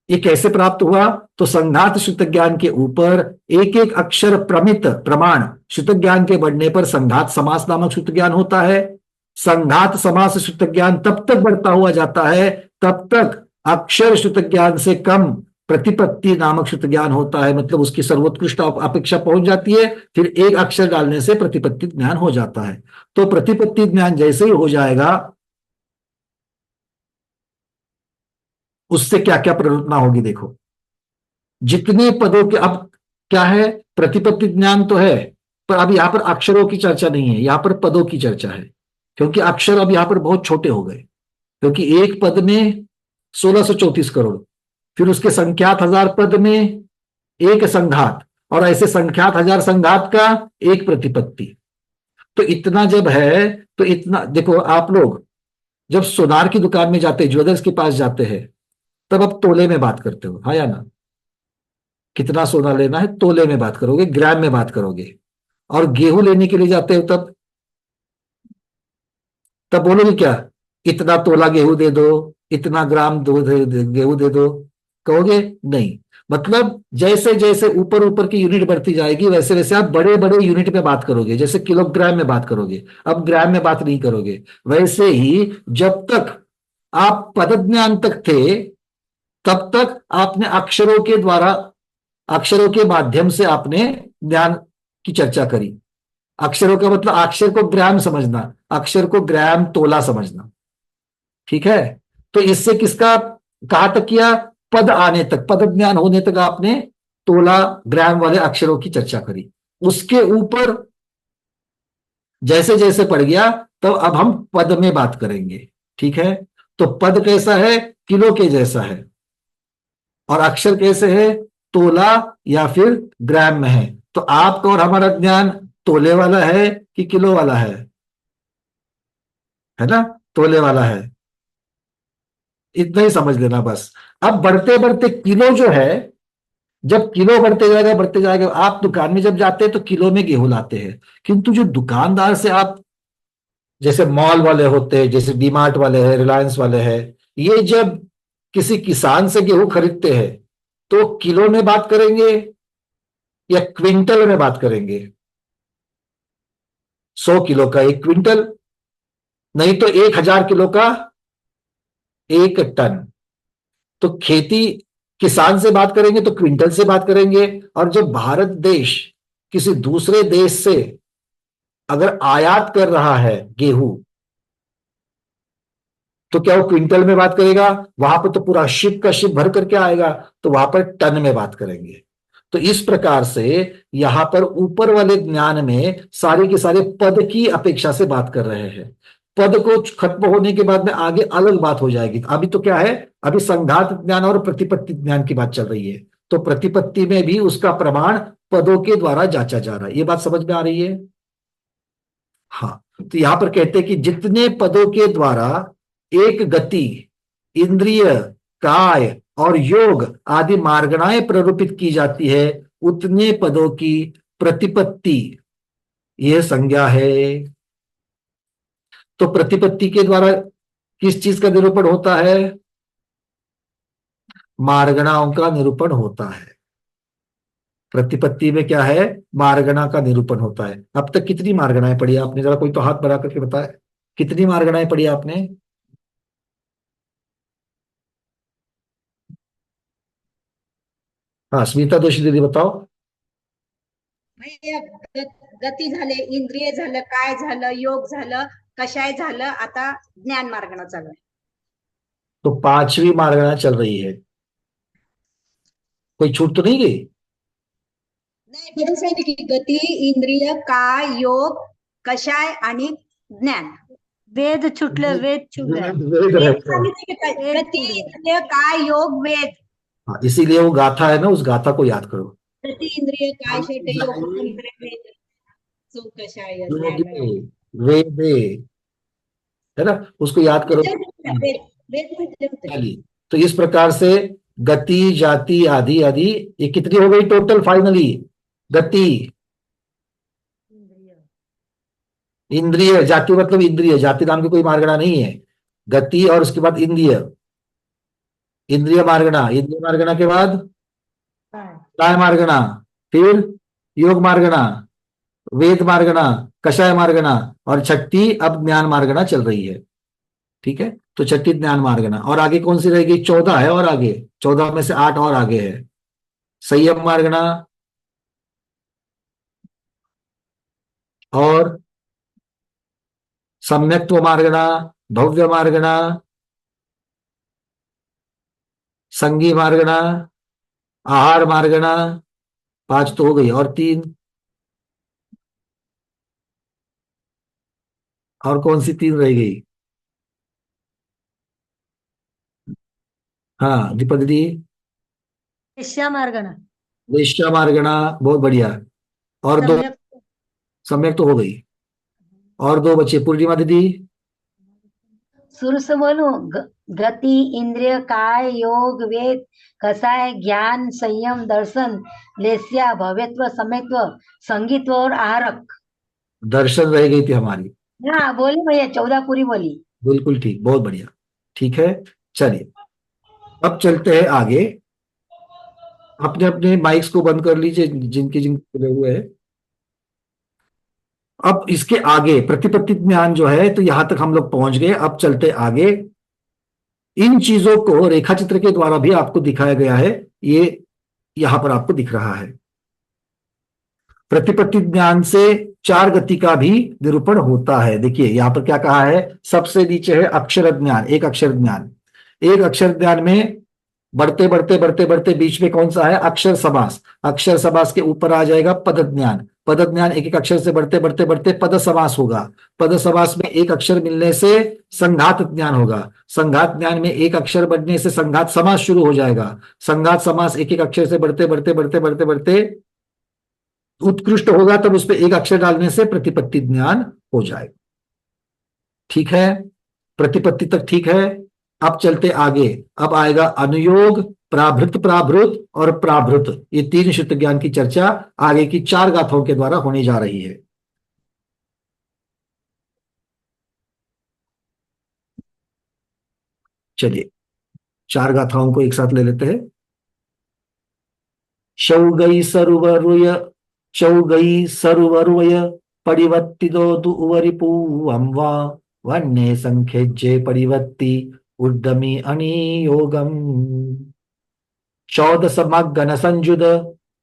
ये कैसे प्राप्त हुआ? तो संघात श्रुत ज्ञान के ऊपर एक एक अक्षर प्रमित प्रमाण श्रुत ज्ञान के बढ़ने पर संघात समास नामक श्रुत ज्ञान होता है। संघात समास श्रुत ज्ञान तब तक बढ़ता हुआ जाता है तब तक अक्षर श्रुत ज्ञान से कम प्रतिपत्ति नामक श्रुत ज्ञान होता है, मतलब उसकी सर्वोत्कृष्ट अपेक्षा पहुंच जाती है। फिर एक अक्षर डालने से प्रतिपत्ति ज्ञान हो जाता है। तो प्रतिपत्ति ज्ञान जैसे ही हो जाएगा उससे क्या क्या प्रवर्तना होगी देखो। जितने पदों के, अब क्या है, प्रतिपत्ति ज्ञान तो है पर अब यहां पर अक्षरों की चर्चा नहीं है, यहां पर पदों की चर्चा है। क्योंकि अक्षर अब यहां पर बहुत छोटे हो गए, क्योंकि एक पद में 1634 करोड़, फिर उसके संख्यात 1000 पद में एक संघात, और ऐसे संख्यात 1000 संघात का एक प्रतिपत्ति। तो इतना जब है तो इतना देखो, आप लोग जब सोनार की दुकान में जाते, ज्वेलर्स के पास जाते हैं, तब आप तोले में बात करते हो, हाँ या ना? कितना सोना लेना है तोले में बात करोगे, ग्राम में बात करोगे। और गेहूं लेने के लिए जाते हो तब बोलोगे क्या? इतना तोला गेहूं दे दो, इतना ग्राम गेहूं दे दो, कहोगे नहीं। मतलब जैसे जैसे ऊपर ऊपर की यूनिट बढ़ती जाएगी वैसे वैसे आप बड़े बड़े यूनिट में बात करोगे, जैसे किलोग्राम में बात करोगे, अब ग्राम में बात नहीं करोगे। वैसे ही जब तक आप पदज्ञान तक थे तब तक आपने अक्षरों के द्वारा, अक्षरों के माध्यम से आपने ज्ञान की चर्चा करी। अक्षरों का मतलब अक्षर को ग्राम समझना, अक्षर को ग्राम तोला समझना, ठीक है? तो इससे किसका कहां तक किया? पद आने तक, पद ज्ञान होने तक आपने तोला ग्राम वाले अक्षरों की चर्चा करी। उसके ऊपर जैसे जैसे पड़ गया तो अब हम पद में बात करेंगे, ठीक है? तो पद कैसा है? किलो के जैसा है। और अक्षर कैसे है? तोला या फिर ग्राम में है। तो आपका और हमारा ज्ञान तोले वाला है कि किलो वाला है ना? तोले वाला है, इतना ही समझ लेना बस। अब बढ़ते बढ़ते किलो जो है, जब किलो बढ़ते जाएगा, आप दुकान में जब जाते हैं तो किलो में गेहूं लाते हैं, किंतु जो दुकानदार से आप, जैसे मॉल वाले होते हैं, जैसे डीमार्ट वाले हैं, रिलायंस वाले हैं, ये जब किसी किसान से गेहूं खरीदते हैं तो किलो में बात करेंगे या क्विंटल में बात करेंगे? 100 किलो का 1 क्विंटल, नहीं तो 1000 किलो का 1 टन। तो खेती किसान से बात करेंगे तो क्विंटल से बात करेंगे। और जब भारत देश किसी दूसरे देश से अगर आयात कर रहा है गेहूं, तो क्या वो क्विंटल में बात करेगा? वहां पर तो पूरा शिप का शिप भर करके आएगा, तो वहां पर टन में बात करेंगे। तो इस प्रकार से यहां पर ऊपर वाले ज्ञान में सारे के सारे पद की अपेक्षा से बात कर रहे हैं। पद को खत्म होने के बाद में आगे अलग बात हो जाएगी। अभी तो क्या है, अभी संघात ज्ञान और प्रतिपत्ति ज्ञान की बात चल रही है। तो प्रतिपत्ति में भी उसका प्रमाण पदों के द्वारा जांचा जा रहा है। ये बात समझ में आ रही है? हाँ। तो यहां पर कहते हैं कि जितने पदों के द्वारा एक गति, इंद्रिय, काय और योग आदि मार्गणाएं प्ररूपित की जाती है, उतने पदों की प्रतिपत्ति यह संज्ञा है। तो प्रतिपत्ति के द्वारा किस चीज का निरूपण होता है? मार्गणाओं का निरूपण होता है। प्रतिपत्ति में क्या है? मार्गणा का निरूपण होता है। अब तक कितनी मार्गणाएं पढ़ी आपने? जरा कोई तो हाथ बढ़ा करके बताए, कितनी मार्गणाएं पढ़ी आपने? हाँ, स्मिता दोषी दीदी बताओ। गती झाले, इंद्रिय झालं, काय झालं, योग झालं, कषाय झालं, आता ज्ञान मार्गणा चालू आहे। तो 5वीं मार्गणा चल रही है, कोई छूट तो नहीं गई? नाही, बरोबर सांगितलं की गती, इंद्रिय, काय, योग, कषाय आणि ज्ञान। वेद छुटले, वेद छुटले, गती, इंद्रिय, काय, योग, वेद। हाँ, इसीलिए वो गाथा है ना, उस गाथा को याद करो। गती इंद्रिय काय षट योग वेद सो कषाय योगे वेदे, है ना, उसको याद करो। वेद वेद म्हटले होते. चलिए, तो इस प्रकार से गति, जाति, आदि आदि, ये कितनी हो गई टोटल फाइनली? गति, इंद्रिय, जाति मतलब इंद्रिय, जाति नाम की कोई मार्गणा नहीं है। गति और उसके बाद इंद्रिय, इंद्रिय मार्गणा, इंद्रिय मार्गणा के बाद काय मार्गणा, फिर योग मार्गणा, वेद मार्गणा, कषाय मार्गणा, और छठी अब ज्ञान मार्गणा चल रही है। ठीक है, तो छठी ज्ञान मार्गणा, और आगे कौन सी रहेगी? 14 है, और आगे 14 में से 8 और आगे है। संयम मार्गणा और सम्यक्त्व मार्गणा, भव्य मार्गणा, संगी मार्गणा, आहार मार्गणा, 5 तो हो गई, और 3, और कौन सी 3 रह गई? हाँ दीपक दीदी। वेश्या मार्गणा, वेश्या मार्गणा, बहुत बढ़िया। और 2 सम्यक सम्यक तो हो गई, और 2 बचे। पूर्णिमा दीदी। शुरू से बोलूं गति इंद्रिय काय योग वेद कषाय ज्ञान संयम दर्शन लेस्या भव्यत्व समेत्व संगीत्व और आहारक. दर्शन रह गई थी हमारी। हाँ बोली भैया 14 पूरी बोली. बिल्कुल ठीक, बहुत बढ़िया। ठीक है, चलिए अब चलते हैं आगे। अपने अपने माइक्स को बंद कर लीजिए, जिनके जिनके खुले हुए हैं। अब इसके आगे प्रतिपत्ति ज्ञान जो है, तो यहां तक हम लोग पहुंच गए। अब चलते आगे। इन चीजों को रेखा चित्र के द्वारा भी आपको दिखाया गया है, ये यहां पर आपको दिख रहा है। प्रतिपत्ति ज्ञान से 4 गति का भी निरूपण होता है। देखिए यहां पर क्या कहा है, सबसे नीचे है अक्षर ज्ञान, एक अक्षर ज्ञान। एक अक्षर ज्ञान में बढ़ते बढ़ते बढ़ते बढ़ते बीच में कौन सा है? अक्षर समास। अक्षर समास के ऊपर आ जाएगा पद ज्ञान। पद ज्ञान एक एक अक्षर से बढ़ते बढ़ते बढ़ते पद समास होगा। पद समास में एक अक्षर मिलने से संघात ज्ञान होगा। संघात ज्ञान में एक अक्षर बढ़ने से संघात समास शुरू हो जाएगा। संघात समास एक एक अक्षर से बढ़ते बढ़ते बढ़ते बढ़ते बढ़ते उत्कृष्ट होगा, तब उस पर एक अक्षर डालने से प्रतिपत्ति ज्ञान हो जाएगा। ठीक है, प्रतिपत्ति तक ठीक है। अब चलते आगे। अब आएगा अनुयोग, प्राभृत प्राभृत और प्राभृत। ये 3 श्रुत ज्ञान की चर्चा आगे की 4 गाथाओं के द्वारा होने जा रही है। चलिए 4 गाथाओं को एक साथ ले लेते हैं। शौगई सरुवरुय, शौगई सरुवरुय परिवत्तिदो दुवरिपूवं वा वन्ने संख्यज्ये परिवत्ति उद्दमी अनियोगम। चौदसमग्गन संजुद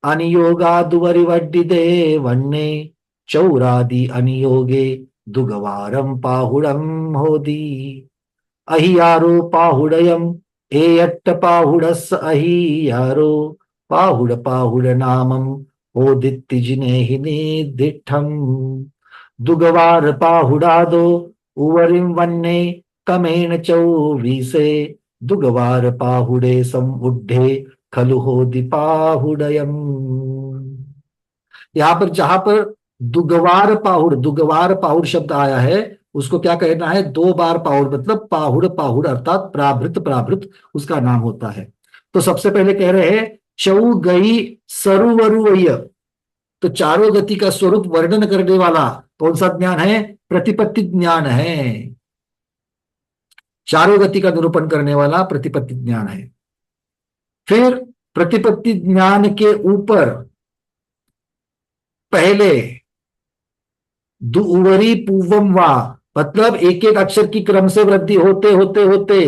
अनियोगादुवरिवड्डिदे वन्ने चौरादि अनियोगे दुगवारं पाहुडं होदी। अहियारो पाहुडयम एयट्ट पाहुडस् अहियारो पाहुड पाहुड नामम ओदित्ति जिनेहि निदिठम। दुगवार पाहुडादो उवरिं वन्ने कमेन चौवीसे दुगवार पाहुडे समुड्ढे खलु होदि पाहुडयम। यहां पर जहां पर दुगवार पाहुड़ शब्द आया है, उसको क्या कहना है? 2 बार पाहुड़, मतलब पाहुड़ पाहुड़ अर्थात प्राभृत प्राभृत उसका नाम होता है। तो सबसे पहले कह रहे हैं चौ गई सरुवरुवय, तो चारों गति का स्वरूप वर्णन करने वाला कौन सा ज्ञान है? प्रतिपत्ति ज्ञान है। चारों गति का निरूपण करने वाला प्रतिपत्ति ज्ञान है। फिर प्रतिपत्ति ज्ञान के ऊपर पहले दुवरी पूवम वा, मतलब एक एक अक्षर की क्रम से वृद्धि होते होते होते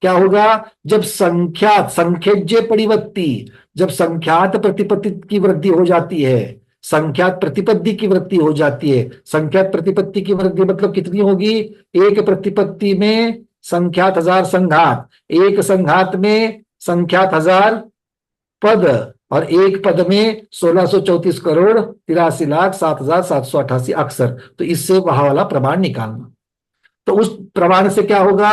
क्या होगा? जब संख्यात संख्यज्य परिवत्ति, जब संख्यात प्रतिपत्ति की वृद्धि हो जाती है, संख्यात प्रतिपत्ति की वृद्धि हो जाती है। संख्यात प्रतिपत्ति की वृद्धि मतलब कितनी होगी? एक प्रतिपत्ति में संख्यात 1000 संघात, एक संघात में संख्यात 1000 पद, और एक पद में 1634 करोड़ 83 लाख 7,788 अक्षर। तो इससे वहां वाला प्रमाण निकालना। तो उस प्रमाण से क्या होगा?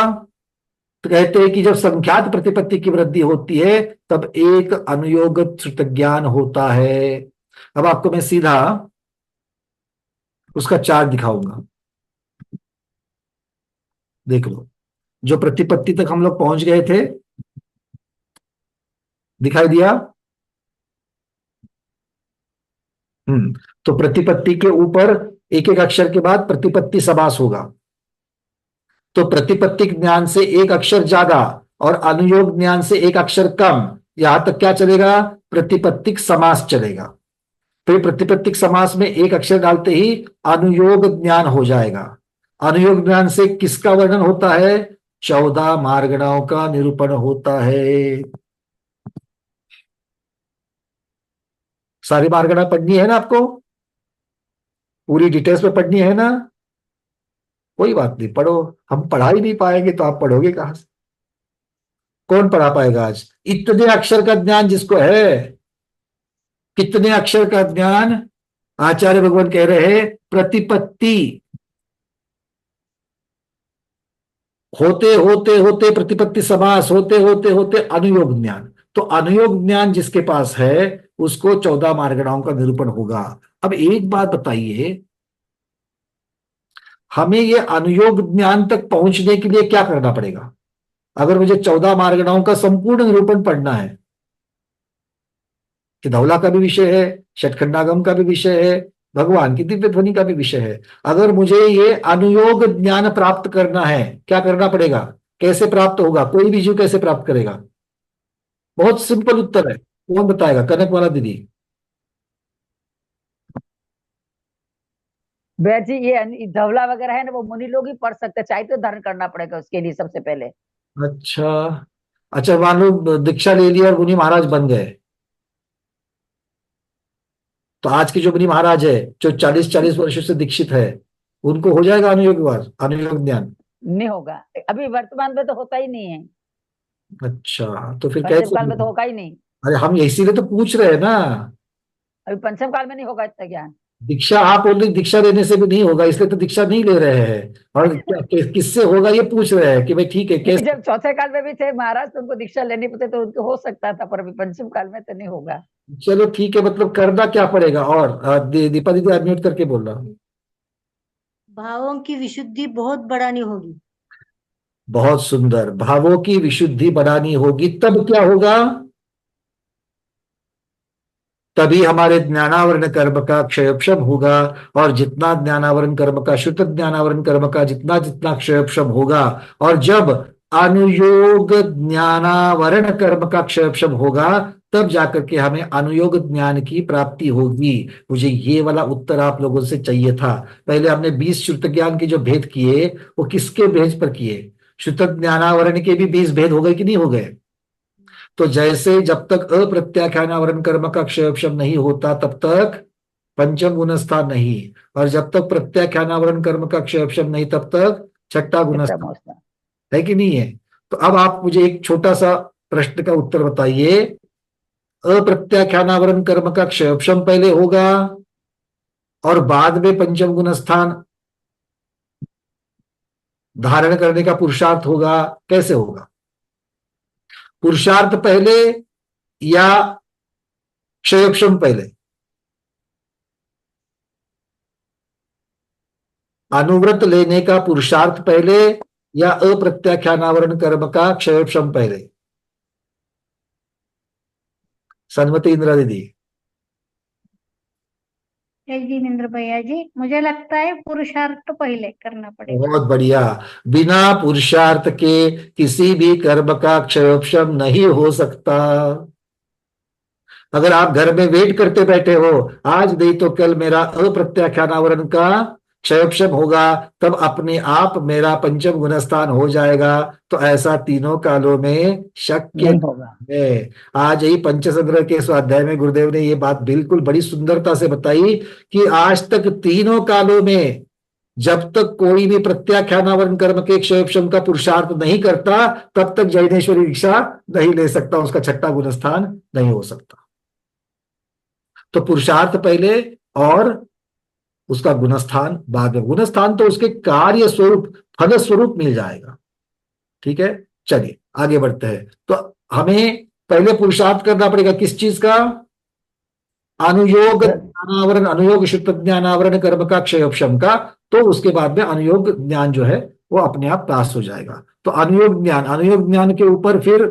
तो कहते हैं कि जब संख्यात प्रतिपत्ति की वृद्धि होती है तब एक अनुयोगित श्रुत ज्ञान होता है। अब आपको मैं सीधा उसका चार्ट दिखाऊंगा, देख लो। जो प्रतिपत्ति तक हम लोग पहुंच गए थे, दिखाई दिया? तो प्रतिपत्ति के ऊपर एक एक अक्षर के बाद प्रतिपत्ति समास होगा। तो प्रतिपत्तिक ज्ञान से एक अक्षर ज्यादा और अनुयोग ज्ञान से एक अक्षर कम, यहां तक क्या चलेगा? प्रतिपत्तिक समास चलेगा। फिर प्रतिपत्तिक समास में एक अक्षर डालते ही अनुयोग ज्ञान हो जाएगा। अनुयोग ज्ञान से किसका वर्णन होता है? 14 मार्गणाओं का निरूपण होता है। सारी मार्गणा पढ़नी है ना आपको? पूरी डिटेल्स में पढ़नी है ना? कोई बात नहीं, पढ़ो। हम पढ़ा ही नहीं पाएंगे तो आप पढ़ोगे कहां से? कौन पढ़ा पाएगा आज? इतने अक्षर का ज्ञान जिसको है, कितने अक्षर का ज्ञान? आचार्य भगवान कह रहे हैं प्रतिपत्ति होते होते होते प्रतिपत्ति समास होते होते होते अनुयोग ज्ञान। तो अनुयोग ज्ञान जिसके पास है उसको 14 मार्गणाओं का निरूपण होगा। अब एक बात बताइए, हमें ये अनुयोग ज्ञान तक पहुंचने के लिए क्या करना पड़ेगा? अगर मुझे 14 मार्गणाओं का संपूर्ण निरूपण पढ़ना है, कि धौला का भी विषय है, षटखंडागम का भी विषय है, भगवान की दिव्य ध्वनि का भी विषय है, अगर मुझे ये अनुयोग ज्ञान प्राप्त करना है, क्या करना पड़ेगा? कैसे प्राप्त होगा? कोई भी जीव कैसे प्राप्त करेगा? बहुत सिंपल उत्तर है। कौन बताएगा? कनक वाला दीदी। वैद जी, ये धवला वगैरह है ना, वो मुनि लोग ही पढ़ सकते, चाहे तो धारण करना पड़ेगा उसके लिए सबसे पहले। अच्छा अच्छा, मान लो दीक्षा ले लिया और मुनि महाराज बन गए, तो आज के जो मुनि महाराज है जो 40-40 वर्षों से दीक्षित है, उनको हो जाएगा अनुयोग ज्ञान? नहीं होगा, अभी वर्तमान में तो होता ही नहीं है। अच्छा, तो फिर पंचम कैसे? काल में तो होगा ही नहीं। अरे हम इसीलिए तो पूछ रहे हैं ना। अभी पंचम काल में नहीं होगा इतना ज्ञान। दीक्षा आप बोल रहे दीक्षा लेने से भी नहीं होगा, इसलिए तो दीक्षा नहीं ले रहे हैं। और किससे होगा ये पूछ रहे हैं कि भाई ठीक है कैसे? जब चौथे काल में भी थे महाराज तो उनको दीक्षा लेनी पड़ती तो उनको हो सकता था, पर अभी पंचम काल में तो नहीं होगा। चलो ठीक है, मतलब करना क्या पड़ेगा? और दीपा दीदी अनम्यूट करके बोल रहा हूँ। भावों की विशुद्धि बहुत बढ़ानी होगी। बहुत सुंदर, भावों की विशुद्धि बढ़ानी होगी। तब क्या होगा? तभी हमारे ज्ञानावरण कर्म का क्षयक्षम होगा। और जितना ज्ञानावरण कर्म का, शुद्ध ज्ञानावरण कर्म का जितना जितना क्षयक्षम होगा, और जब अनुयोग ज्ञानावरण कर्म का क्षयक्षम होगा, तब जाकर के हमें अनुयोग ज्ञान की प्राप्ति होगी। मुझे ये वाला उत्तर आप लोगों से चाहिए था। पहले हमने 20 श्रुत ज्ञान के जो भेद किए वो किसके भेद पर किए? शुद्ध ज्ञानावरण के भी 20 भेद हो गए कि नहीं हो गए? तो जैसे जब तक अप्रत्याख्यानावरण कर्म का क्षयक्षम नहीं होता तब तक पंचम गुणस्थान नहीं, और जब तक प्रत्याख्यानावरण कर्म का क्षयक्षम नहीं तब तक छठा गुणस्थान है कि नहीं है? तो अब आप मुझे एक छोटा सा प्रश्न का उत्तर बताइए। अप्रत्याख्यानावरण कर्म का क्षयक्षम पहले होगा और बाद में पंचम गुणस्थान धारण करने का पुरुषार्थ होगा, कैसे होगा? पुरुषार्थ पहले या क्षयक्षम पहले? अनुव्रत लेने का पुरुषार्थ पहले या अप्रत्याख्यानावरण कर्म का क्षयक्षम पहले? सन्मति इंदिरा दीदी। जय जिनेन्द्र भैया जी, मुझे लगता है पुरुषार्थ तो पहले करना पड़ेगा। बहुत बढ़िया। बिना पुरुषार्थ के किसी भी कर्म का क्षयक्षम नहीं हो सकता। अगर आप घर में वेट करते बैठे हो, आज नहीं तो कल मेरा अप्रत्याख्यानावरण का क्षयक्षम होगा, तब अपने आप मेरा पंचम गुणस्थान हो जाएगा, तो ऐसा तीनों कालों में शक्य नहीं होगा। है। आज ही पंचसंग्रह के स्वाध्याय में गुरुदेव ने ये बात बिल्कुल बड़ी सुंदरता से बताई कि आज तक तीनों कालों में जब तक कोई भी प्रत्याख्यानावरण कर्म के क्षयक्षम का पुरुषार्थ नहीं करता, तब तक जैनेश्वरी दीक्षा नहीं ले सकता, उसका छठा गुणस्थान नहीं हो सकता। तो पुरुषार्थ पहले और उसका गुणस्थान बाद में। गुणस्थान तो उसके कार्य स्वरूप, फल स्वरूप मिल जाएगा। ठीक है, चलिए आगे बढ़ते हैं। तो हमें पहले पुरुषार्थ करना पड़ेगा किस चीज का? अनुयोग ज्ञानावरण, अनुयोग शुद्ध ज्ञानावरण कर्म का क्षयोपशम का। तो उसके बाद में अनुयोग ज्ञान जो है वो अपने आप पास हो जाएगा। तो अनुयोग ज्ञान, अनुयोग ज्ञान के ऊपर फिर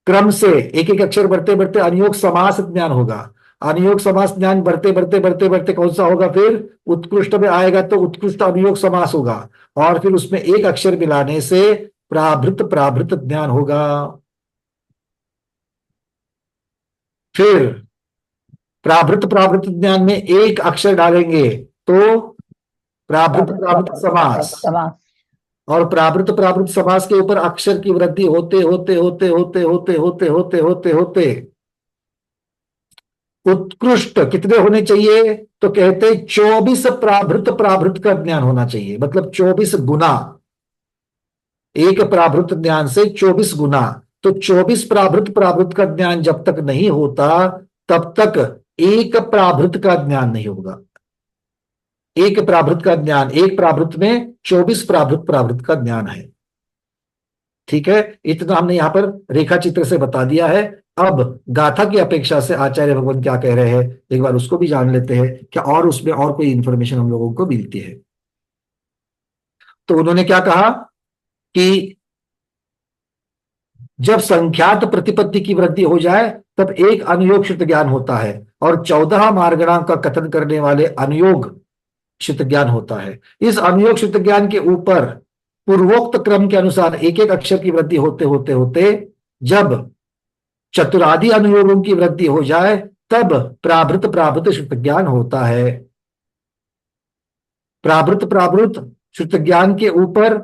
क्रम से एक एक अक्षर बढ़ते बढ़ते अनुयोग समास ज्ञान होगा। अनुयोग समास ज्ञान बढ़ते बढ़ते बढ़ते बढ़ते कौन सा होगा? फिर उत्कृष्ट में आएगा तो उत्कृष्ट अनुयोग समास होगा, और फिर उसमें एक अक्षर मिलाने से प्राभृत प्राभृत ज्ञान होगा। फिर प्राभृत प्राभृत ज्ञान में एक अक्षर डालेंगे तो प्राभृत प्राभृत समास, समास। और प्राभृत प्राभृत समास के ऊपर अक्षर की वृद्धि होते होते होते होते होते होते होते होते होते उत्कृष्ट कितने होने चाहिए? तो कहते 24 प्राभृत प्राभृत का ज्ञान होना चाहिए, मतलब 24 गुना। एक प्राभृत ज्ञान से 24 गुना। तो 24 प्राभृत प्राभृत का ज्ञान जब तक नहीं होता तब तक एक प्राभृत का ज्ञान नहीं होगा। एक प्राभृत का ज्ञान, एक प्राभृत में 24 प्राभृत प्राभृत का ज्ञान है। ठीक है, इतना हमने यहां पर रेखा चित्र से बता दिया है। अब गाथा की अपेक्षा से आचार्य भगवान क्या कह रहे हैं एक बार उसको भी जान लेते हैं, क्या और उसमें और कोई इंफॉर्मेशन हम लोगों को मिलती है। तो उन्होंने क्या कहा कि जब संख्यात प्रतिपत्ति की वृद्धि हो जाए तब एक अनुयोग शुद्ध ज्ञान होता है, और 14 मार्गणांक का कथन करने वाले अनुयोग शुद्ध ज्ञान होता है। इस अनुयोग शुद्ध ज्ञान के ऊपर पूर्वोक्त क्रम के अनुसार एक एक अक्षर की वृद्धि होते होते होते जब चतुरादि अनुयोगों की वृद्धि हो जाए तब प्राभृत प्राभृत शुद्ध ज्ञान होता है। प्राभृत प्राभृत शुद्ध ज्ञान के ऊपर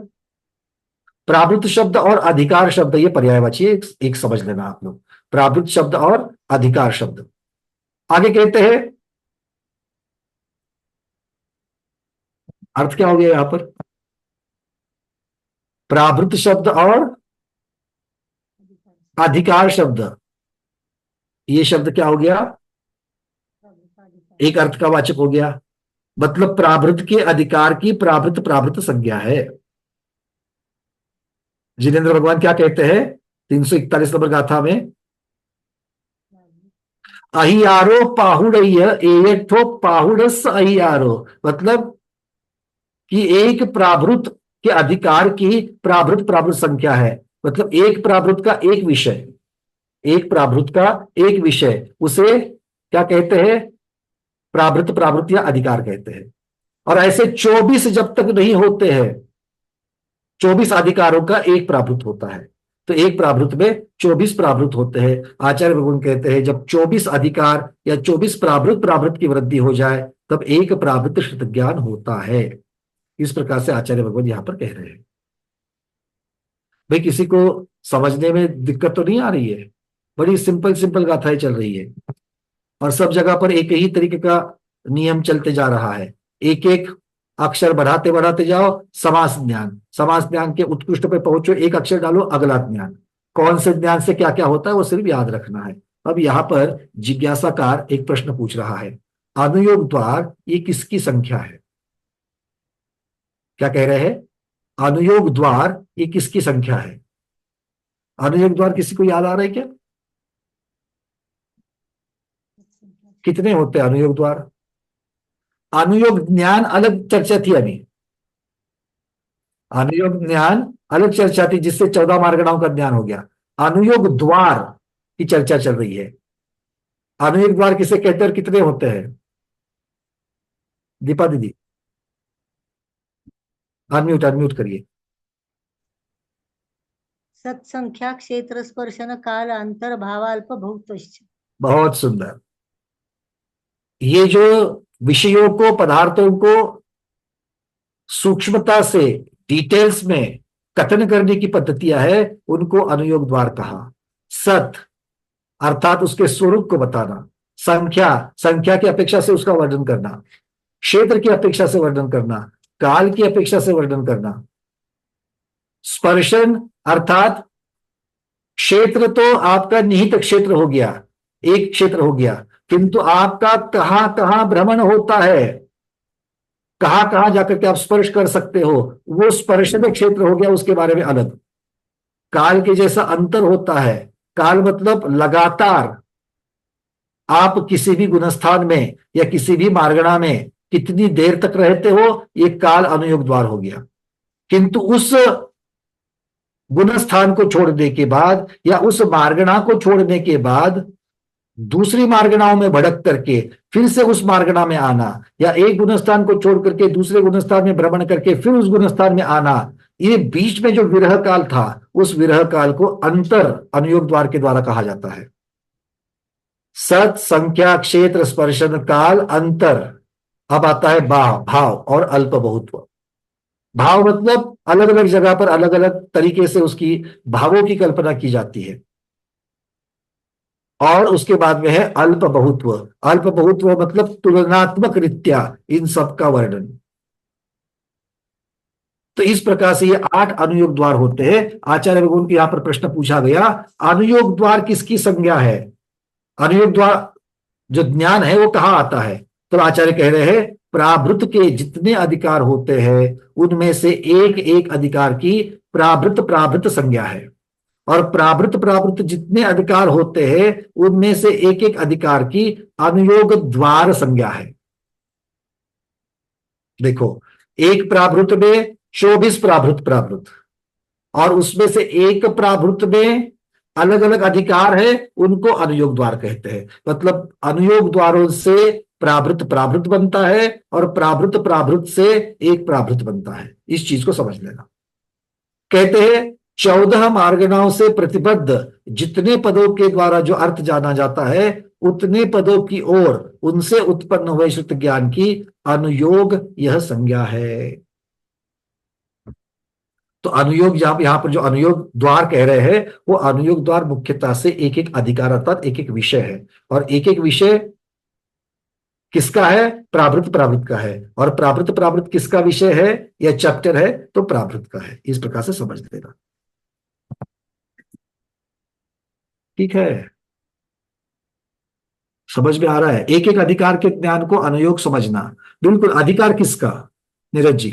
प्राभृत शब्द और अधिकार शब्द, ये पर्यायवाची है, एक समझ लेना आप लोग। प्राभृत शब्द और अधिकार शब्द। आगे कहते हैं अर्थ क्या हो गया यहां पर? प्राभृत शब्द और अधिकार शब्द, ये शब्द क्या हो गया? एक अर्थ का वाचक हो गया, मतलब प्राभृत के अधिकार की प्राभृत प्राभृत संज्ञा है। जिनेन्द्र भगवान क्या कहते हैं 341 नंबर गाथा में? अहियारो पाहुड़य्य एयठो पाहुड़स अहियारो, मतलब कि एक प्राभृत के अधिकार की प्राभृत प्राभृत संख्या है। मतलब एक प्राभृत का एक विषय, एक प्राभृत का एक विषय, उसे क्या कहते हैं? प्राभृत प्राभृत या अधिकार कहते हैं। और ऐसे 24 जब तक नहीं होते हैं, 24 अधिकारों का एक प्राभृत होता है। तो एक प्राभृत में 24 प्राभृत होते हैं। आचार्य भगवान कहते हैं जब 24 अधिकार या 24 प्राभृत प्राभृत की वृद्धि हो जाए तब एक प्राभृत शुद्ध ज्ञान होता है। इस प्रकार से आचार्य भगवान यहां पर कह रहे हैं। भाई किसी को समझने में दिक्कत तो नहीं आ रही है? बड़ी सिंपल सिंपल गाथाएं चल रही है और सब जगह पर एक ही तरीके का नियम चलते जा रहा है। एक एक अक्षर बढ़ाते बढ़ाते जाओ, समास ज्ञान, समास ज्ञान के उत्कृष्ट पे पहुंचो, एक अक्षर डालो, अगला ज्ञान। कौन से ज्ञान से क्या क्या होता है वो सिर्फ याद रखना है। अब यहाँ पर जिज्ञासाकार एक प्रश्न पूछ रहा है, अनुयोग द्वार ये किसकी संख्या है? क्या कह रहे हैं? अनुयोग द्वार ये किसकी संख्या है? अनुयोग द्वार किसी को याद आ रहा है क्या? कितने होते हैं अनुयोग द्वार? अनुयोग ज्ञान अलग चर्चा थी अभी, अनुयोग ज्ञान अलग चर्चा थी जिससे 14 मार्गणाओं का ज्ञान हो गया। अनुयोग द्वार की चर्चा चल रही है। अनुयोग द्वार किसे कहते हैं और कितने होते हैं? दीपा दीदी अनम्यूट अनम्यूट करिए। सत्संख्या क्षेत्र स्पर्शन काल अंतर भावाल्प भूतश्च। बहुत सुंदर। ये जो विषयों को, पदार्थों को सूक्ष्मता से डिटेल्स में कथन करने की पद्धतियां है, उनको अनुयोग द्वार कहा। सत अर्थात उसके स्वरूप को बताना, संख्या संख्या की अपेक्षा से उसका वर्णन करना, क्षेत्र की अपेक्षा से वर्णन करना, काल की अपेक्षा से वर्णन करना। स्पर्शन अर्थात क्षेत्र तो आपका निहित क्षेत्र हो गया, एक क्षेत्र हो गया, किंतु आपका कहां कहां भ्रमण होता है, कहां कहां जाकर के आप स्पर्श कर सकते हो, वो स्पर्शन क्षेत्र हो गया, उसके बारे में अलग। काल के जैसा अंतर होता है। काल मतलब लगातार आप किसी भी गुणस्थान में या किसी भी मार्गणा में कितनी देर तक रहते हो, ये काल अनुयोग द्वार हो गया। किंतु उस गुणस्थान को छोड़ने के बाद या उस मार्गणा को छोड़ने के बाद दूसरी मार्गणाओं में भड़क करके फिर से उस मार्गणा में आना, या एक गुणस्थान को छोड़ करके दूसरे गुणस्थान में भ्रमण करके फिर उस गुणस्थान में आना, ये बीच में जो विरह काल था, उस विरह काल को अंतर अनुयोग द्वार के द्वारा कहा जाता है। सत संख्या क्षेत्र स्पर्शन काल अंतर। अब आता है भाव और अल्प बहुत्व। भाव मतलब अलग अलग जगह पर अलग अलग तरीके से उसकी भावों की कल्पना की जाती है। और उसके बाद में है अल्प बहुत्व। अल्प बहुत्व मतलब तुलनात्मक रीत्या इन सब का वर्णन। तो इस प्रकार से ये 8 अनुयोग द्वार होते हैं। आचार्य भगवान को यहां पर प्रश्न पूछा गया, अनुयोग द्वार किसकी संज्ञा है? अनुयोग द्वार जो ज्ञान है वो कहाँ आता है? तो आचार्य कह रहे हैं प्राभृत के जितने अधिकार होते हैं उनमें से एक एक अधिकार की प्राभृत संज्ञा है, और प्राभृत जितने अधिकार होते हैं उनमें से एक एक अधिकार की अनुयोग द्वार संज्ञा है। देखो, एक प्राभृत में 24 प्राभृत और उसमें से एक प्राभृत में अलग अलग अधिकार है, उनको अनुयोग द्वार कहते हैं। मतलब अनुयोग द्वारों से प्राभृत बनता है और प्राभृत से एक प्राभृत बनता है। इस चीज को समझ लेना। कहते हैं 14 मार्गणाओं से प्रतिबद्ध जितने पदों के द्वारा जो अर्थ जाना जाता है उतने पदों की ओर उनसे उत्पन्न हुए श्रुत ज्ञान की अनुयोग यह संज्ञा है। तो अनुयोग यहां पर जो अनुयोग द्वार कह रहे हैं वो अनुयोग द्वार मुख्यतः से एक एक अधिकार अर्थात एक एक विषय है, और एक एक विषय किसका है? प्राभृत का है। और प्राभृत किसका विषय है या चैप्टर है? तो प्राभृत का है। इस प्रकार से समझ लेना। ठीक है, समझ में आ रहा है? एक एक अधिकार के ज्ञान को अनुयोग समझना। बिल्कुल। अधिकार किसका? नीरज जी,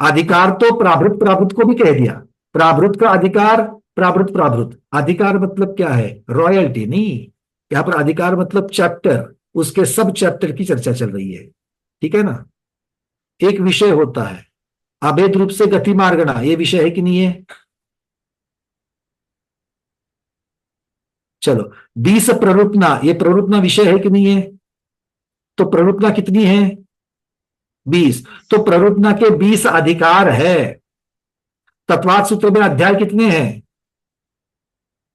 अधिकार तो प्राभृत को भी कह दिया। प्राभृत का अधिकार प्राभृत। अधिकार मतलब क्या है? रॉयल्टी नहीं, यहां पर अधिकार मतलब चैप्टर, उसके सब चैप्टर की चर्चा चल रही है। ठीक है ना? एक विषय होता है अभेद रूप से गति मार्गणा, ये विषय है कि नहीं है? चलो, 20 प्ररूपना, ये प्ररूपना विषय है कि नहीं है? तो प्ररूपना कितनी है? 20। तो प्ररूपना के 20 अधिकार है। तत्वार्थ सूत्र में अध्याय कितने हैं?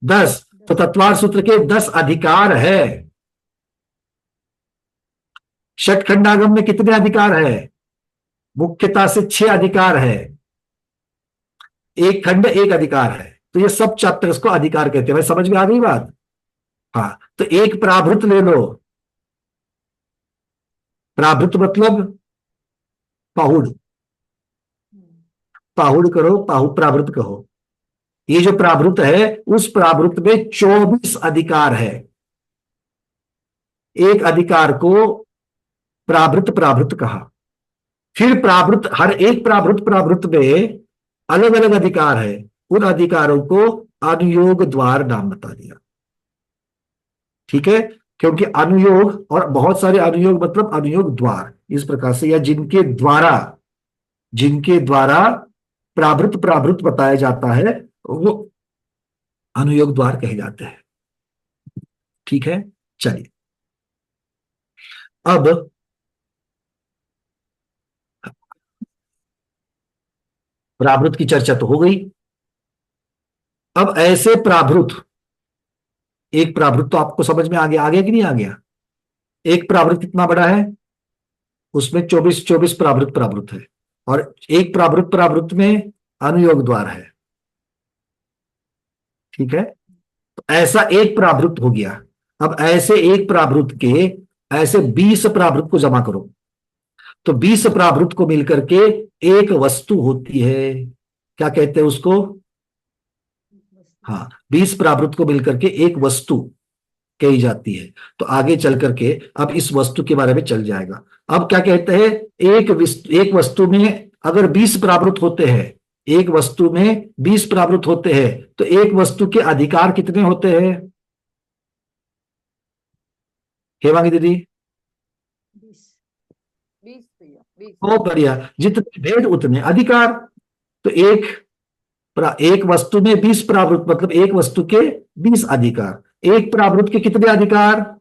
10। तो तत्वार्थ सूत्र के 10 अधिकार है। षटखंडागम में कितने अधिकार है? मुख्यता से 6 अधिकार है। एक खंड एक अधिकार है। तो ये सब चैप्टर्स को अधिकार कहते हैं। भाई समझ में आ गई बात? हाँ, तो एक प्राभृत ले लो। प्राभृत मतलब पाहुड़ करो, प्राभृत कहो। ये जो प्राभृत है उस प्राभृत में 24 अधिकार है। एक अधिकार को प्राभृत कहा। फिर प्राभृत, हर एक प्राभृत में अलग अलग अधिकार है, उन अधिकारों को अनुयोग द्वार नाम बता दिया। ठीक है? क्योंकि अनुयोग और बहुत सारे अनुयोग मतलब अनुयोग द्वार इस प्रकार से, या जिनके द्वारा प्राभृत बताया जाता है वो अनुयोग द्वार कहे जाते हैं। ठीक है, चलिए अब प्राभृत की चर्चा तो हो गई। अब ऐसे प्राभृत, एक प्राभृत तो आपको समझ में आ गया कि नहीं आ गया? एक प्राभृत कितना बड़ा है? उसमें 24 प्राभृत है, और एक प्राभृत में अनुयोग द्वार है। ठीक है? तो ऐसा एक प्राभृत हो गया। अब ऐसे एक प्राभृत के ऐसे 20 प्राभृत को जमा करो, तो 20 प्राभृत को मिलकर के एक वस्तु होती है। क्या कहते हैं उसको? हाँ, 20 प्राभृत को मिलकर के एक वस्तु कही जाती है। तो आगे चल करके अब इस वस्तु के बारे में चल जाएगा। अब क्या कहते हैं? एक वस्तु में अगर 20 प्राभृत होते हैं, एक वस्तु में 20 प्रावृत्त होते हैं, तो एक वस्तु के अधिकार कितने होते हैं? हेमांगी दीदी? 20 बहुत बढ़िया, जितने भेद उतने अधिकार। तो एक वस्तु में 20 प्रावृत्त, मतलब एक वस्तु के 20 अधिकार। एक प्रावृत्त के कितने अधिकार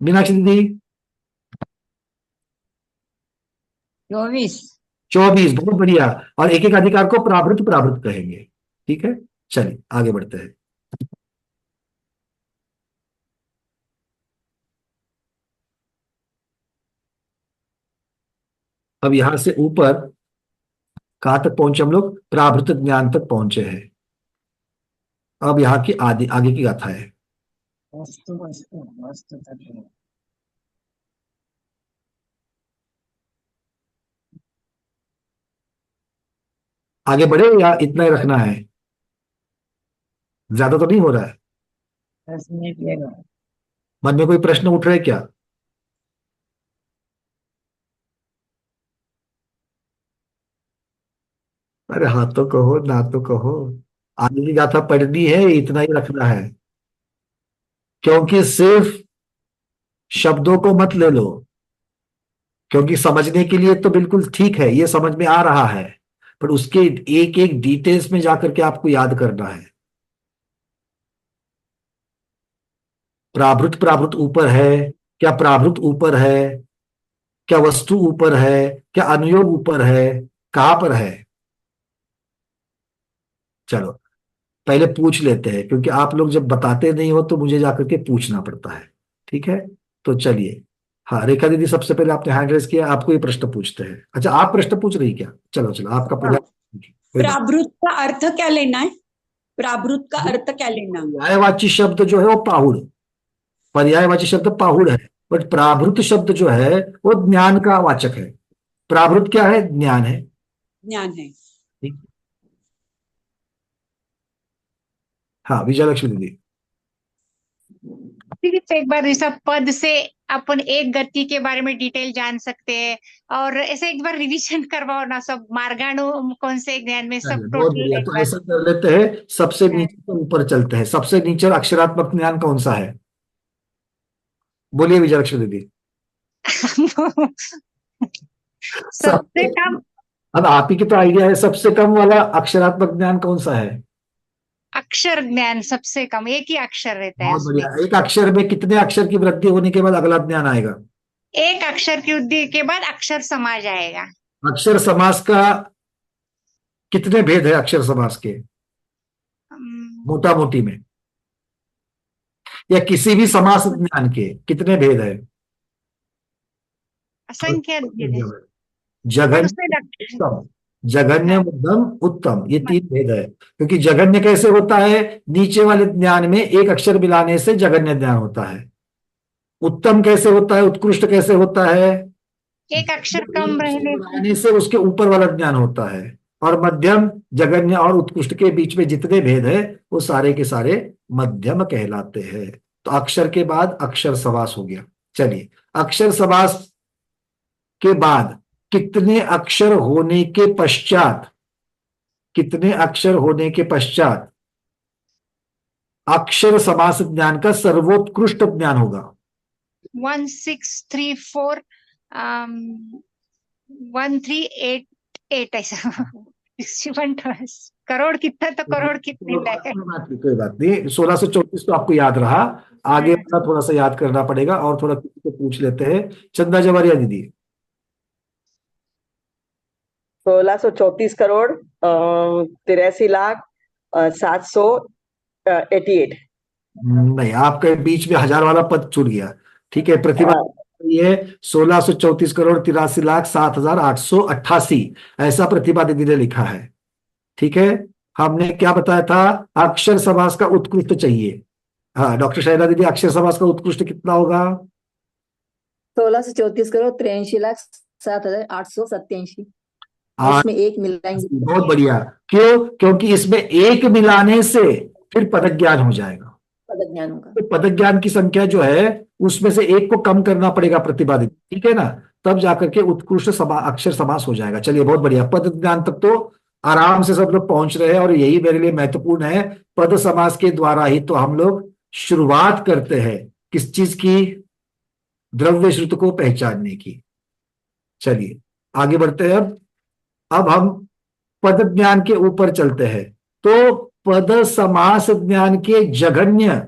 मीनाक्षी दीदी? 24। 24, बहुत बढ़िया। और एक एक अधिकार को प्रावृत्त प्रावृत्त कहेंगे। ठीक है, चलिए आगे बढ़ते हैं। अब यहां से ऊपर कहां तक पहुंचे हम लोग? प्रावृत्त ज्ञान तक पहुंचे हैं। अब यहाँ की आगे की गाथा है। वस्तु वस्तु वस्तु तत्व। आगे बढ़े या इतना ही रखना है? ज्यादा तो नहीं हो रहा है? 10 मिनट लगेगा। मन में कोई प्रश्न उठ रहे क्या? अरे हाँ तो कहो, ना तो कहो। आगे की गाथा पढ़नी है, इतना ही रखना है। क्योंकि सिर्फ शब्दों को मत ले लो, क्योंकि समझने के लिए तो बिल्कुल ठीक है, ये समझ में आ रहा है, पर उसके एक एक डिटेल्स में जाकर के आपको याद करना है। प्रावृत्त प्रावृत्त ऊपर है क्या? प्रावृत्त ऊपर है क्या? वस्तु ऊपर है क्या? अनुयोग ऊपर है? कहां पर है? चलो पहले पूछ लेते हैं, क्योंकि आप लोग जब बताते नहीं हो तो मुझे जाकर के पूछना पड़ता है। ठीक है, तो चलिए। हाँ रेखा दीदी, सबसे पहले आपने हैंड रेज किया, आपको ये प्रश्न पूछते हैं। अच्छा, आप प्रश्न पूछ रही क्या? चलो चलो, आपका पहला। प्रावृत्त का अर्थ क्या लेना है? प्रावृत्त का अर्थ क्या लेना? पर्यायवाची शब्द जो है वो पाहुड़, पर्यायवाची शब्द पाहुड़ है, बट प्रावृत्त शब्द जो है वो ज्ञान का वाचक है। प्रावृत्त क्या है? ज्ञान है। ज्ञान है। ठीक। हाँ विजयलक्ष्मी दीदी। ठीक है, तो एक बार ऐसा पद से अपन एक गति के बारे में डिटेल जान सकते हैं, और ऐसे एक बार रिवीजन करवाओ ना, सब मार्गाणु कौन से ज्ञान में, सब बहुत टोटल बढ़िया, एक तो बार। ऐसा कर लेते हैं, सबसे नीचे से ऊपर चलते हैं। सबसे नीचे अक्षरात्मक ज्ञान कौन सा है? बोलिए विजयलक्ष्मी दीदी। सबसे कम अब आप ही की तो आइडिया है, सबसे कम वाला अक्षरात्मक ज्ञान कौन सा है? अक्षर ज्ञान, सबसे कम एक ही अक्षर रहता है बहुत उसमें। बढ़िया। एक अक्षर में कितने अक्षर की वृद्धि होने के बाद अगला ज्ञान आएगा? एक अक्षर की वृद्धि के बाद अक्षर समा जाएगा। अक्षर समास का कितने भेद है? अक्षर समास के मोटा मोटी में, या किसी भी समास ज्ञान के कितने भेद है? असंख्य भेद है। जघन्य, उत्तम, जघन्य, मध्यम, उत्तम, ये 3 भेद है। क्योंकि जघन्य कैसे होता है? नीचे वाले ज्ञान में एक अक्षर मिलाने से जघन्य ज्ञान होता है। उत्तम कैसे होता है? उत्कृष्ट कैसे होता है? एक अक्षर कम रहने से उसके ऊपर वाला ज्ञान होता है। और मध्यम, जघन्य और उत्कृष्ट के बीच में जितने भेद है वो सारे के सारे मध्यम कहलाते हैं। तो अक्षर के बाद अक्षर समास हो गया। चलिए, अक्षर समास के बाद कितने अक्षर होने के पश्चात, कितने अक्षर होने के पश्चात अक्षर समास ज्ञान का सर्वोत्कृष्ट ज्ञान होगा? 1634 1388 ऐसा 61 करोड़ कितना, तो करोड़ कितने लाख है? कोई बात नहीं, 1634 तो आपको याद रहा, आगे वाला थोड़ा सा याद करना पड़ेगा, और थोड़ा किसी को पूछ लेते हैं। चंदा जवारिया दीदी। 1634 करोड़ 83 लाख 788। नहीं, आपके बीच में 1000 वाला पद छूट गया। ठीक है, प्रतिभा ये 1634 करोड़ 83 लाख 7888, ऐसा प्रतिभा दीदी ने लिखा है। ठीक है, हमने क्या बताया था? अक्षर समास का उत्कृष्ट चाहिए। हाँ डॉक्टर शैला दीदी, अक्षर समास का उत्कृष्ट कितना होगा? 1634 करोड़ 83 लाख 7887। इसमें एक मिलाएंगे। बहुत बढ़िया। क्यों? क्योंकि इसमें एक मिलाने से फिर पदक ज्ञान हो जाएगा। पदक ज्ञान होगा। तो पदक ज्ञान की संख्या जो है उसमें से एक को कम करना पड़ेगा प्रतिभा दीदी। ठीक है ना? तब जाकर के उत्कृष्ट अक्षर समास हो जाएगा। चलिए बहुत बढ़िया, पद ज्ञान तक तो आराम से सब लोग पहुंच रहे हैं और यही मेरे लिए महत्वपूर्ण है। पद समास के द्वारा ही तो हम लोग शुरुआत करते हैं किस चीज की, द्रव्य श्रुत को पहचानने की। चलिए आगे बढ़ते हैं। अब हम पद ज्ञान के ऊपर चलते हैं। तो पद समास ज्ञान के जघन्य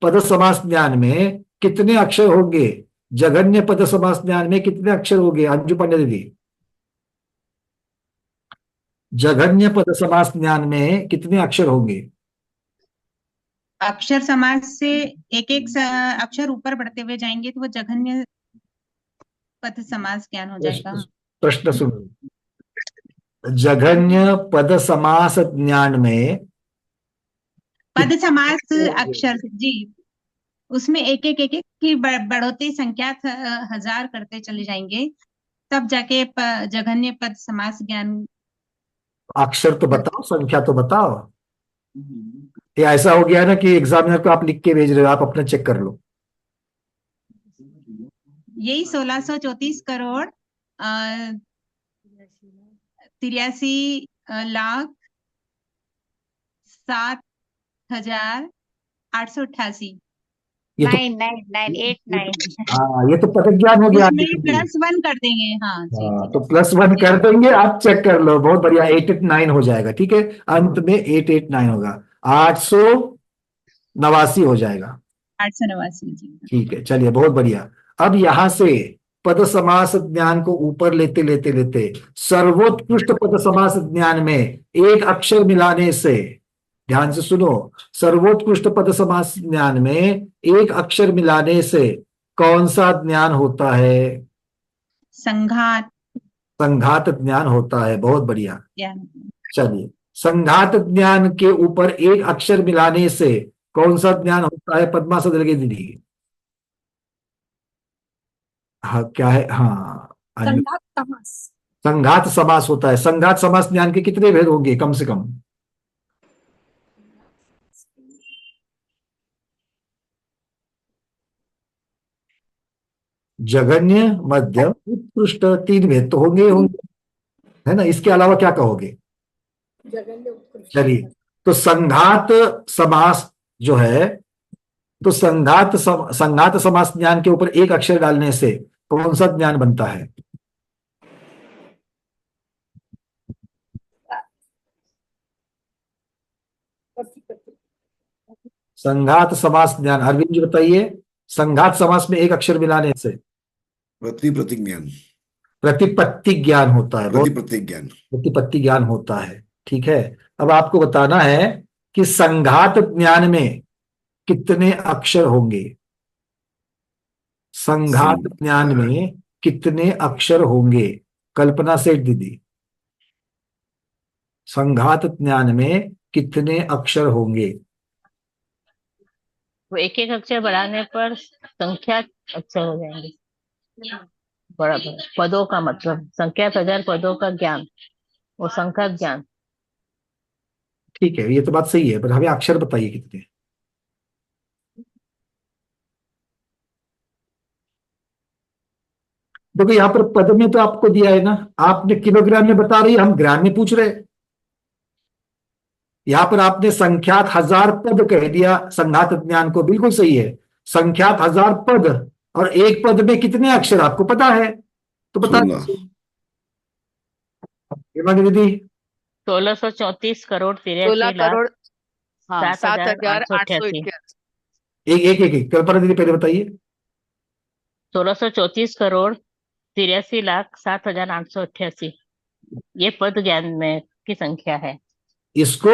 पद समास ज्ञान में कितने अक्षर होंगे? जघन्य पद समास ज्ञान में कितने अक्षर होंगे अंजू पांडे दीदी? जघन्य पद समास ज्ञान में कितने अक्षर होंगे? अक्षर समास से एक एक अक्षर ऊपर बढ़ते हुए जाएंगे तो वो जघन्य पद समास ज्ञान हो जाएगा। प्रश्न सुनो, जघन्य पद समास ज्ञान में पद समास अक्षर जी, उसमें एक एक की बढ़ोतरी संख्या 1000 करते चले जाएंगे, तब जाके जघन्य पद समास ज्ञान। अक्षर तो बताओ, संख्या तो बताओ। ये ऐसा हो गया है ना कि एग्जामिनर को आप लिख के भेज रहे हो, आप अपना चेक कर लो। यही 1634 करोड़ 83,07,888। ये तो 9989। हाँ, ये तो पद ज्ञान हो गया। +1 कर देंगे। हाँ जी, हाँ, जी। तो +1 कर देंगे, आप चेक कर लो। बहुत बढ़िया, 889 हो जाएगा। ठीक है, अंत में 889 होगा, 889 हो जाएगा। 889 जी। ठीक है, चलिए बहुत बढ़िया। अब यहां से पद समास ज्ञान को ऊपर लेते लेते लेते सर्वोत्कृष्ट पद समास ज्ञान में एक अक्षर मिलाने से, ध्यान से सुनो, सर्वोत्कृष्ट पद समास ज्ञान में एक अक्षर मिलाने से कौन सा ज्ञान होता है? संघात। संघात ज्ञान होता है। बहुत बढ़िया। ज्ञान। चलिए, संघात ज्ञान के ऊपर एक अक्षर मिलाने से कौन सा ज्ञान होता है? पद्मा सदलगे दीदी। हाँ क्या है? हाँ, संघात समास। संघात समास होता है। संघात समास ज्ञान के कितने भेद होंगे कम से कम? जघन्य, मध्यम, उत्कृष्ट, 3 भेद तो होंगे है ना? इसके अलावा क्या कहोगे? चलिए, तो संघात समास जो है, तो संघात समास ज्ञान के ऊपर एक अक्षर डालने से कौन सा ज्ञान बनता है? संघात समास ज्ञान, अरविंद जी बताइए। संघात समास में एक अक्षर मिलाने से प्रतिपत्ति ज्ञान। प्रतिपत्ति ज्ञान होता है। प्रतिपत्ति ज्ञान होता है। ठीक है, अब आपको बताना है कि संघात ज्ञान में कितने अक्षर होंगे? संघात ज्ञान में कितने अक्षर होंगे? कल्पना सेठ दीदी, संघात ज्ञान में कितने अक्षर होंगे? वो एक एक अक्षर बढ़ाने पर संख्या अक्षर हो जाएंगे। बराबर, पदों का मतलब संख्या 1000 पदों का ज्ञान, वो संख्या ज्ञान। ठीक है, ये तो बात सही है, पर हमें अक्षर बताइए कितने। देखो यहाँ पर पद में तो आपको दिया है ना, आपने किलोग्राम में बता रही है, हम ग्राम में पूछ रहे हैं। यहां पर आपने संख्यात 1000 पद कह दिया संघात ज्ञान को, बिल्कुल सही है। संख्यात 1000 पद, और एक पद में कितने अक्षर आपको पता है, तो बता दीदी। 1634 करोड़ 83 लाख 7,888। एक कल्पना दीदी पहले बताइए। 1634 करोड़ 83 लाख 7,888, ये पद ज्ञान में की संख्या है। इसको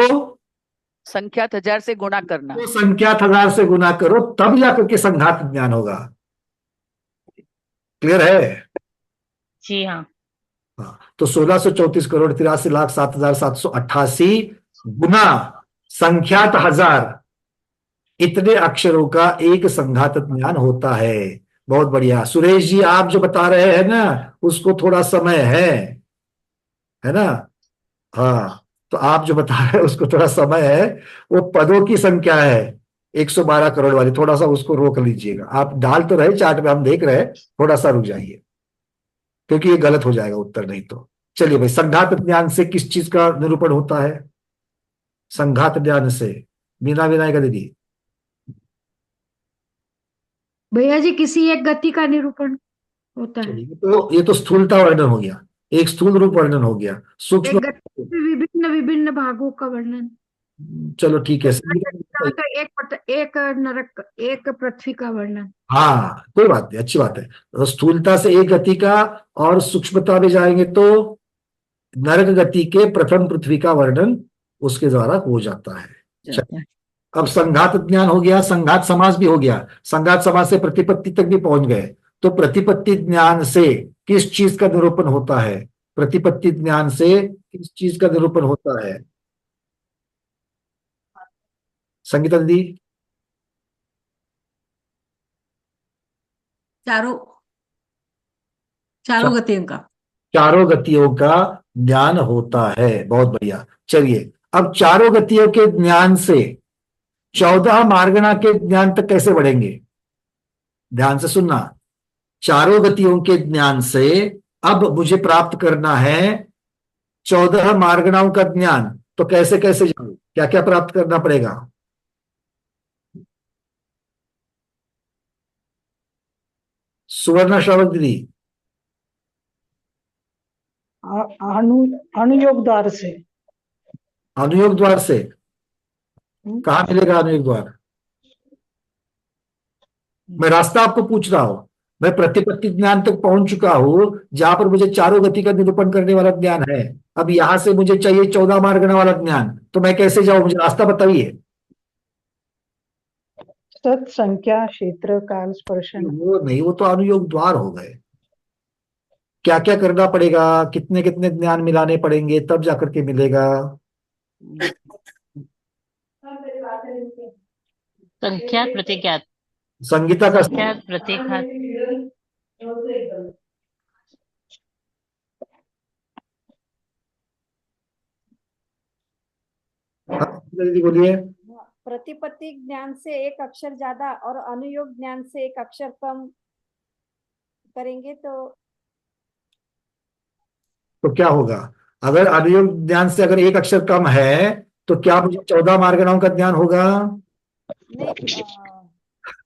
संख्यात 1000 से गुणा करना। तो संख्यात 1000 से गुना करो, तब जाकर के संघात ज्ञान होगा। क्लियर है? जी हाँ। तो 1634 करोड़ 83 लाख 7,788 गुना संख्यात 1000, इतने अक्षरों का एक संघात ज्ञान होता है। बहुत बढ़िया। सुरेश जी, आप जो बता रहे हैं ना, उसको थोड़ा समय है ना? हाँ, तो आप जो बता रहे हैं उसको थोड़ा समय है। वो पदों की संख्या है 112 करोड़ वाली, थोड़ा सा उसको रोक लीजिएगा। आप डाल तो रहे चार्ट में, हम देख रहे हैं, थोड़ा सा रुक जाइए। क्योंकि ये गलत हो जाएगा उत्तर नहीं तो। चलिए भाई, संघात ज्ञान से किस चीज का निरूपण होता है? संघात ज्ञान से बिना विनायका दीदी। भैया जी किसी एक गति का निरूपण होता है। तो ये तो स्थूलता वर्णन हो गया, एक स्थूल रूप वर्णन हो गया, सूक्ष्म। एक गति में विभिन्न विभिन्न भागों का वर्णन। चलो ठीक है। एक पृथ्वी का वर्णन। हाँ कोई बात नहीं, अच्छी बात है। तो स्थूलता से एक गति का, और सूक्ष्मता में जाएंगे तो नरक गति के प्रथम पृथ्वी का वर्णन उसके द्वारा हो जाता है। अब संघात ज्ञान हो गया, संघात समास भी हो गया, संघात समास से प्रतिपत्ति तक भी पहुंच गए। तो प्रतिपत्ति ज्ञान से किस चीज का निरूपण होता है? प्रतिपत्ति ज्ञान से किस चीज का निरूपण होता है? संगीता दीदी। चारों गतियों का, चारों गतियों का ज्ञान होता है। बहुत बढ़िया। चलिए, अब चारों गतियों के ज्ञान से 14 मार्गणा के ज्ञान तक कैसे बढ़ेंगे? ध्यान से सुनना। चारों गतियों के ज्ञान से अब मुझे प्राप्त करना है 14 मार्गणाओं का ज्ञान। तो कैसे कैसे जाऊं, क्या क्या प्राप्त करना पड़ेगा? सुवर्णा श्रावक दीदी। अनुयोग द्वार से। अनुयोग द्वार से कहाँ मिलेगा अनुयोग द्वार? मैं रास्ता आपको पूछ रहा हूं। मैं प्रतिपत्ति ज्ञान तक पहुंच चुका हूं, जहां पर मुझे चारों गति का निरूपण करने वाला ज्ञान है। अब यहां से मुझे चाहिए 14 मार्गणा वाला ज्ञान। तो मैं कैसे जाऊं, मुझे रास्ता बताइए। सत संख्या क्षेत्र काल स्पर्शन। वो नहीं, वो तो अनुयोग द्वार हो गए। क्या क्या करना पड़ेगा, कितने कितने ज्ञान मिलाने पड़ेंगे, तब जाकर के मिलेगा? संख्या प्रतिज्ञात। संगीता का संख्या प्रतिघात। दीदी बोलिए। प्रतिपत्ति ज्ञान से एक अक्षर ज्यादा और अनुयोग ज्ञान से एक अक्षर कम करेंगे तो क्या होगा? अगर अनुयोग ज्ञान से अगर एक अक्षर कम है तो क्या मुझे 14 मार्गणाओं का ज्ञान होगा?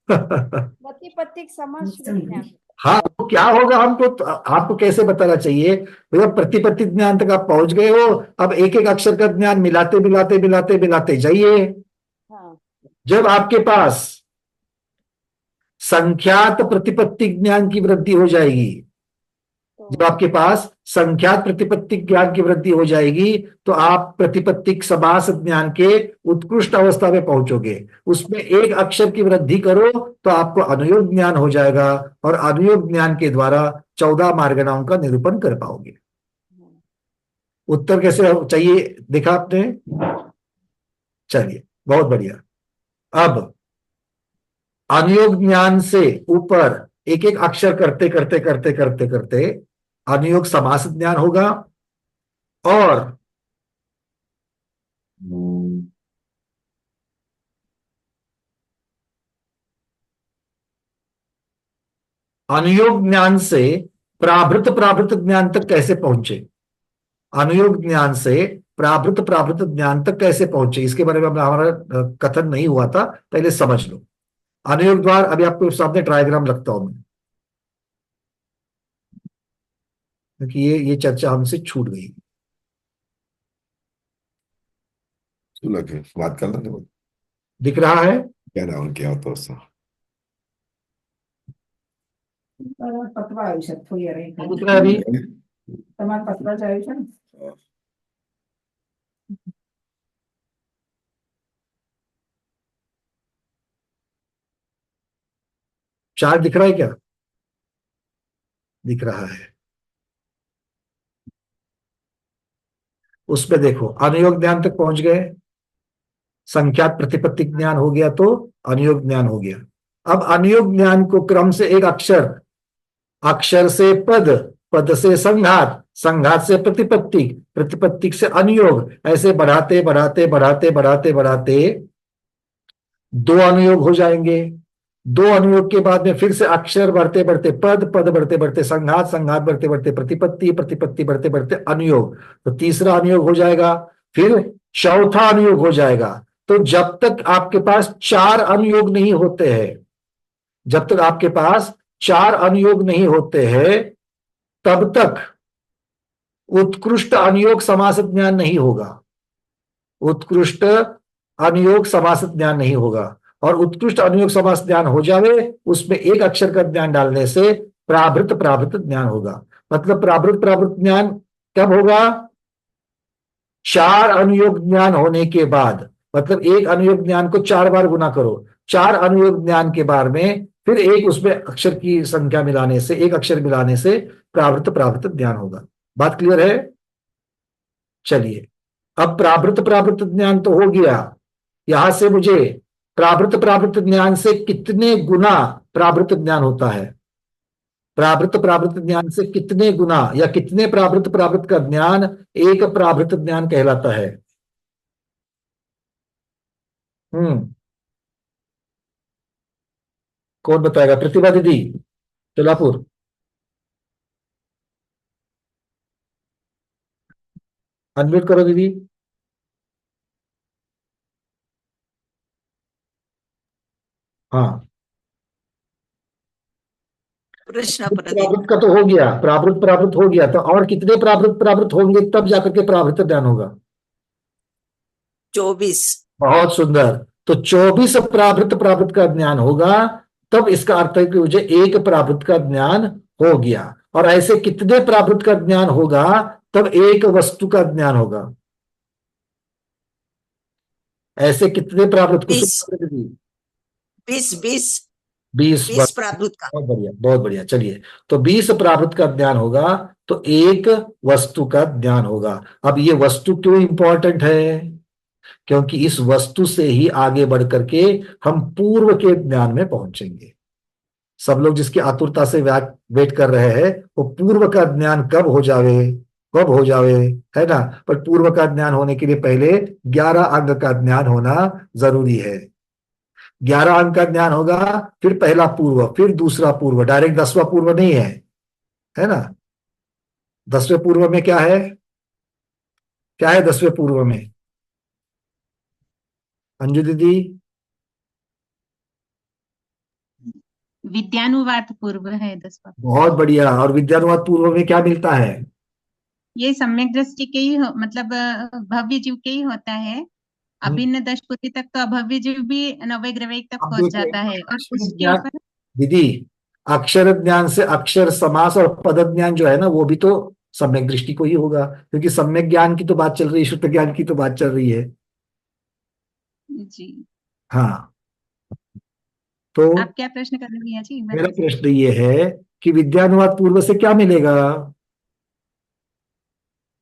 प्रतिपत्ति समास ज्ञान। हाँ, तो क्या होगा हमको, आपको कैसे बताना चाहिए भैया? प्रतिपत्ति ज्ञान तक आप पहुंच गए हो, अब एक एक अक्षर का ज्ञान मिलाते मिलाते मिलाते मिलाते जाइए। जब आपके पास संख्यात प्रतिपत्ति ज्ञान की वृद्धि हो जाएगी, जब आपके पास संख्यात प्रतिपत्ति ज्ञान की वृद्धि हो जाएगी, तो आप प्रतिपत्तिक समास ज्ञान के उत्कृष्ट अवस्था में पहुंचोगे। उसमें एक अक्षर की वृद्धि करो तो आपको अनुयोग ज्ञान हो जाएगा, और अनुयोग ज्ञान के द्वारा 14 मार्गणाओं का निरूपण कर पाओगे। उत्तर कैसे चाहिए देखा आपने? चलिए, बहुत बढ़िया। अब अनुयोग ज्ञान से ऊपर एक एक अक्षर करते करते करते करते करते अनुयोग समास ज्ञान होगा, और अनुयोग ज्ञान से प्राभृत प्राभृत ज्ञान तक कैसे पहुंचे? अनुयोग ज्ञान से प्राभृत प्राभृत ज्ञान तक कैसे पहुंचे, इसके बारे में हमारा कथन नहीं हुआ था, पहले समझ लो। अनुयोग द्वार अभी आपको सामने ट्रायग्राम लगता हूं मैं, क्योंकि ये चर्चा हमसे छूट गई। बात करना दिख रहा है क्या राहुल क्या होता है? पतवा आयुष्यात थोडी अरे दिख रहा है अभी? તમાર પતવા જાય છે ને चार दिख रहा है क्या? दिख रहा है। उसमें देखो, अनुयोग ज्ञान तक पहुंच गए, संख्यात प्रतिपत्ति ज्ञान हो गया तो अनुयोग ज्ञान हो गया। अब अनुयोग ज्ञान को क्रम से एक अक्षर, अक्षर से पद, पद से संघात, संघात से प्रतिपत्ति, प्रतिपत्ति से अनुयोग, ऐसे बढ़ाते बढ़ाते बढ़ाते बढ़ाते बढ़ाते 2 अनुयोग हो जाएंगे। दो अनुयोग के बाद में फिर से अक्षर बढ़ते बढ़ते पद, पद बढ़ते बढ़ते संघात, संघात बढ़ते बढ़ते प्रतिपत्ति, प्रतिपत्ति बढ़ते बढ़ते अनुयोग, तो तीसरा अनुयोग हो जाएगा, फिर चौथा अनुयोग हो जाएगा। तो जब तक आपके पास 4 अनुयोग नहीं होते हैं, जब तक आपके पास 4 अनुयोग नहीं होते हैं, तब तक उत्कृष्ट अनुयोग समास ज्ञान नहीं होगा। उत्कृष्ट अनुयोग समास ज्ञान नहीं होगा। और उत्कृष्ट अनुयोग समास ज्ञान हो जावे, उसमें एक अक्षर का ज्ञान डालने से प्राभृत प्राभृत ज्ञान होगा। मतलब प्राभृत प्राभृत ज्ञान कब होगा? 4 अनुयोग ज्ञान होने के बाद। मतलब एक अनुयोग ज्ञान को 4 बार गुना करो, 4 अनुयोग ज्ञान के बार में फिर एक उसमें अक्षर की संख्या मिलाने से, एक अक्षर मिलाने से प्रावृत प्रावृत ज्ञान होगा। बात क्लियर है? चलिए, अब प्रावृत प्रावृत ज्ञान तो हो गया। यहां से मुझे प्रावृत प्रावृत ज्ञान से कितने गुना प्रावृत ज्ञान होता है, प्रावृत प्रावृत ज्ञान से कितने गुना या कितने प्रावृत प्रावृत का ज्ञान एक प्रावृत ज्ञान कहलाता है? कौन बताएगा? प्रतिभा दीदी चोलापुर। अनम्यूट करो दीदी। हाँ, प्रावृत का तो हो गया, प्रावृत प्रावृत हो गया, तो और कितने प्रावृत प्रावृत होंगे तब जाकर के प्रावृत ज्ञान होगा? 24। बहुत सुंदर। तो 24 प्रावृत प्रावृत का ज्ञान होगा, तब इसका अर्थ है कि मुझे एक प्रावृत का ज्ञान हो गया। और ऐसे कितने प्रावृत का ज्ञान होगा तब एक वस्तु का ज्ञान होगा? ऐसे कितने प्रावृत? 20 प्रावृत का। बहुत बढ़िया, बहुत बढ़िया। चलिए, तो 20 प्रावृत का ज्ञान होगा तो एक वस्तु का ज्ञान होगा। अब ये वस्तु क्यों इंपॉर्टेंट है? क्योंकि इस वस्तु से ही आगे बढ़ करके हम पूर्व के ज्ञान में पहुंचेंगे। सब लोग जिसकी आतुरता से वेट कर रहे हैं वो पूर्व का ज्ञान कब हो जावे, कब हो जावे, है ना? पर पूर्व का ज्ञान होने के लिए पहले 11 अंक का ज्ञान होना जरूरी है। 11 अंक का ज्ञान होगा, फिर पहला पूर्व, फिर दूसरा पूर्व, डायरेक्ट 10वां पूर्व नहीं है, है ना? 10वें पूर्व में क्या है? क्या है 10वें पूर्व में? अंजू दीदी? विद्यानुवाद पूर्व है 10वां। बहुत बढ़िया। और विद्यानुवाद पूर्व में क्या मिलता है? ये सम्यक दृष्टि के ही मतलब भव्य जीव के ही होता है। अभिन्न दशपुति तक तो अभव्य जीव भी नवे ग्रवैक तक पहुंच जाता है। और उसके ऊपर दीदी, अक्षर ज्ञान से अक्षर समास और पद ज्ञान जो है ना, वो भी तो सम्यक दृष्टि को ही होगा, क्योंकि सम्यक ज्ञान की तो बात चल रही है, शुद्ध ज्ञान की तो बात चल रही है जी। हाँ, तो आप क्या प्रश्न कर रही हैं जी? मेरा प्रश्न ये है कि विद्यानुवाद पूर्व से क्या मिलेगा,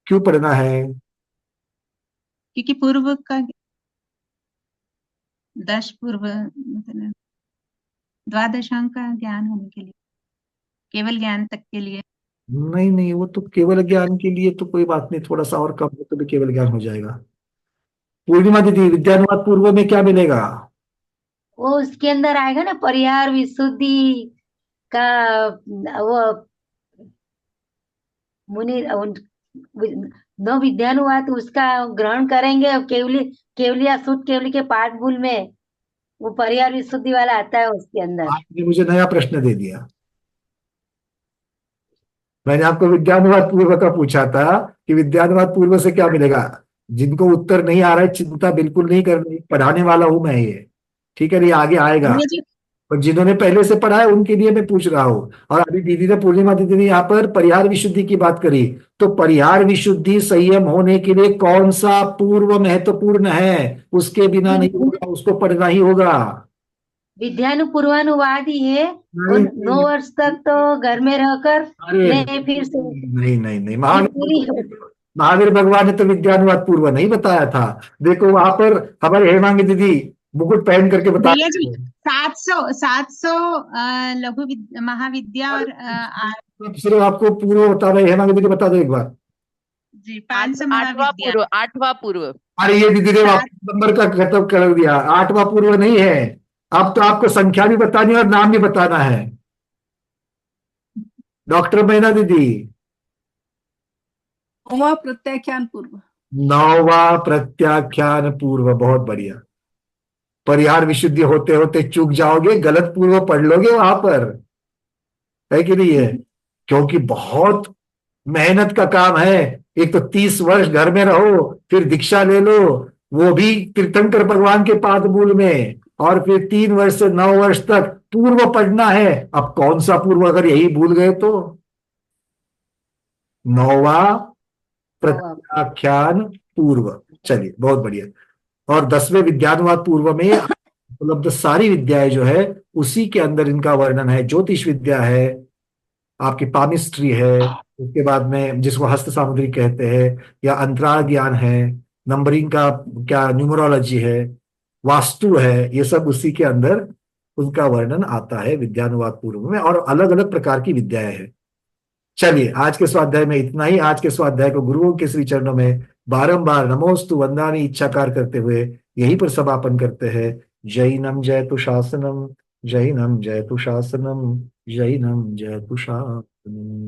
क्यों पढ़ना है? क्योंकि पूर्व का 10 पूर्व मतलब द्वादशांक का ज्ञान होने के लिए, केवल ज्ञान तक के लिए। नहीं नहीं, वो तो केवल ज्ञान के लिए तो कोई बात नहीं, थोड़ा सा और कम हो तो भी केवल ज्ञान हो जाएगा। पूर्णिमा दीदी, विद्यानुवाद पूर्व में क्या मिलेगा? वो उसके अंदर आएगा ना, परिहार विशुद्धि का वो मुनि न विद्यानुवाद उसका ग्रहण करेंगे। केवलिया शुद्ध केवली के पाठ मूल में वो परिहार विशुद्धि वाला आता है उसके अंदर। आपने मुझे नया प्रश्न दे दिया। मैंने आपको विद्यानुवाद पूर्व का पूछा था कि विद्यानुवाद पूर्व से क्या मिलेगा। जिनको उत्तर नहीं आ रहा है चिंता बिल्कुल नहीं करनी, पढ़ाने वाला हूं मैं ये, ठीक है? ये आगे आएगा। और जिन्होंने पहले से पढ़ा है उनके लिए मैं पूछ रहा हूँ। और अभी दीदी ने, पूर्णिमा दीदी ने यहाँ पर परिहार विशुद्धि की बात करी, तो परिहार विशुद्धि संयम होने के लिए कौन सा पूर्व महत्वपूर्ण है? उसके बिना नहीं होगा, उसको पढ़ना ही होगा। विद्यानुपूर्वानुवाद ही है। और 9 वर्ष तक तो घर में रहकर मैं फिर से नहीं नहीं नहीं, महावीर भगवान ने तो विद्यानुवाद पूर्व नहीं बताया था। देखो वहां पर हमारे हेमांगी दीदी मुकुट पहन करके बता, 700 लघु महाविद्या और सिर्फ आपको पूर्व बता रहे। हेमांगी दीदी बता दो एक बार जी। 500 महाविद्या, 8वां पूर्व। अरे ये दीदी ने नंबर का खत्म कर दिया, 8वां पूर्व नहीं है, अब तो आपको संख्या भी बतानी है और नाम भी बताना है। डॉक्टर मैना दीदी, नौवां प्रत्याख्यान पूर्व। नौवा प्रत्याख्यान पूर्व, बहुत बढ़िया। परिहार विशुद्धि होते होते चूक जाओगे, गलत पूर्व पढ़ लोगे वहां पर, है कि नहीं है? क्योंकि बहुत मेहनत का काम है। एक तो 30 वर्ष घर में रहो, फिर दीक्षा ले लो, वो भी तीर्थंकर भगवान के पाद मूल में, और फिर 3 वर्ष से 9 वर्ष तक पूर्व पढ़ना है। अब कौन सा पूर्व अगर यही भूल गए तो? नौवा प्रत्याख्यान पूर्व, चलिए बहुत बढ़िया। और 10वें विद्यानुवाद पूर्व में उपलब्ध सारी विद्याएं जो है उसी के अंदर इनका वर्णन है। ज्योतिष विद्या है, आपकी पामिस्ट्री है, उसके बाद में जिसको हस्त सामुद्री कहते हैं, या अंतराल ज्ञान है, नंबरिंग का क्या न्यूमरोलॉजी है, वास्तु है, ये सब उसी के अंदर उनका वर्णन आता है विद्यानुवाद पूर्व में। और अलग अलग प्रकार की विद्याएं हैं। चलिए आज के स्वाध्याय में इतना ही। आज के स्वाध्याय को गुरुओं के श्री चरणों में बारंबार नमोस्तु वंदानी इच्छाकार करते हुए यहीं पर समापन करते हैं। जैनम जयतु शासनम, जैनम जयतु शासनम, जैनम जयतु शासनम।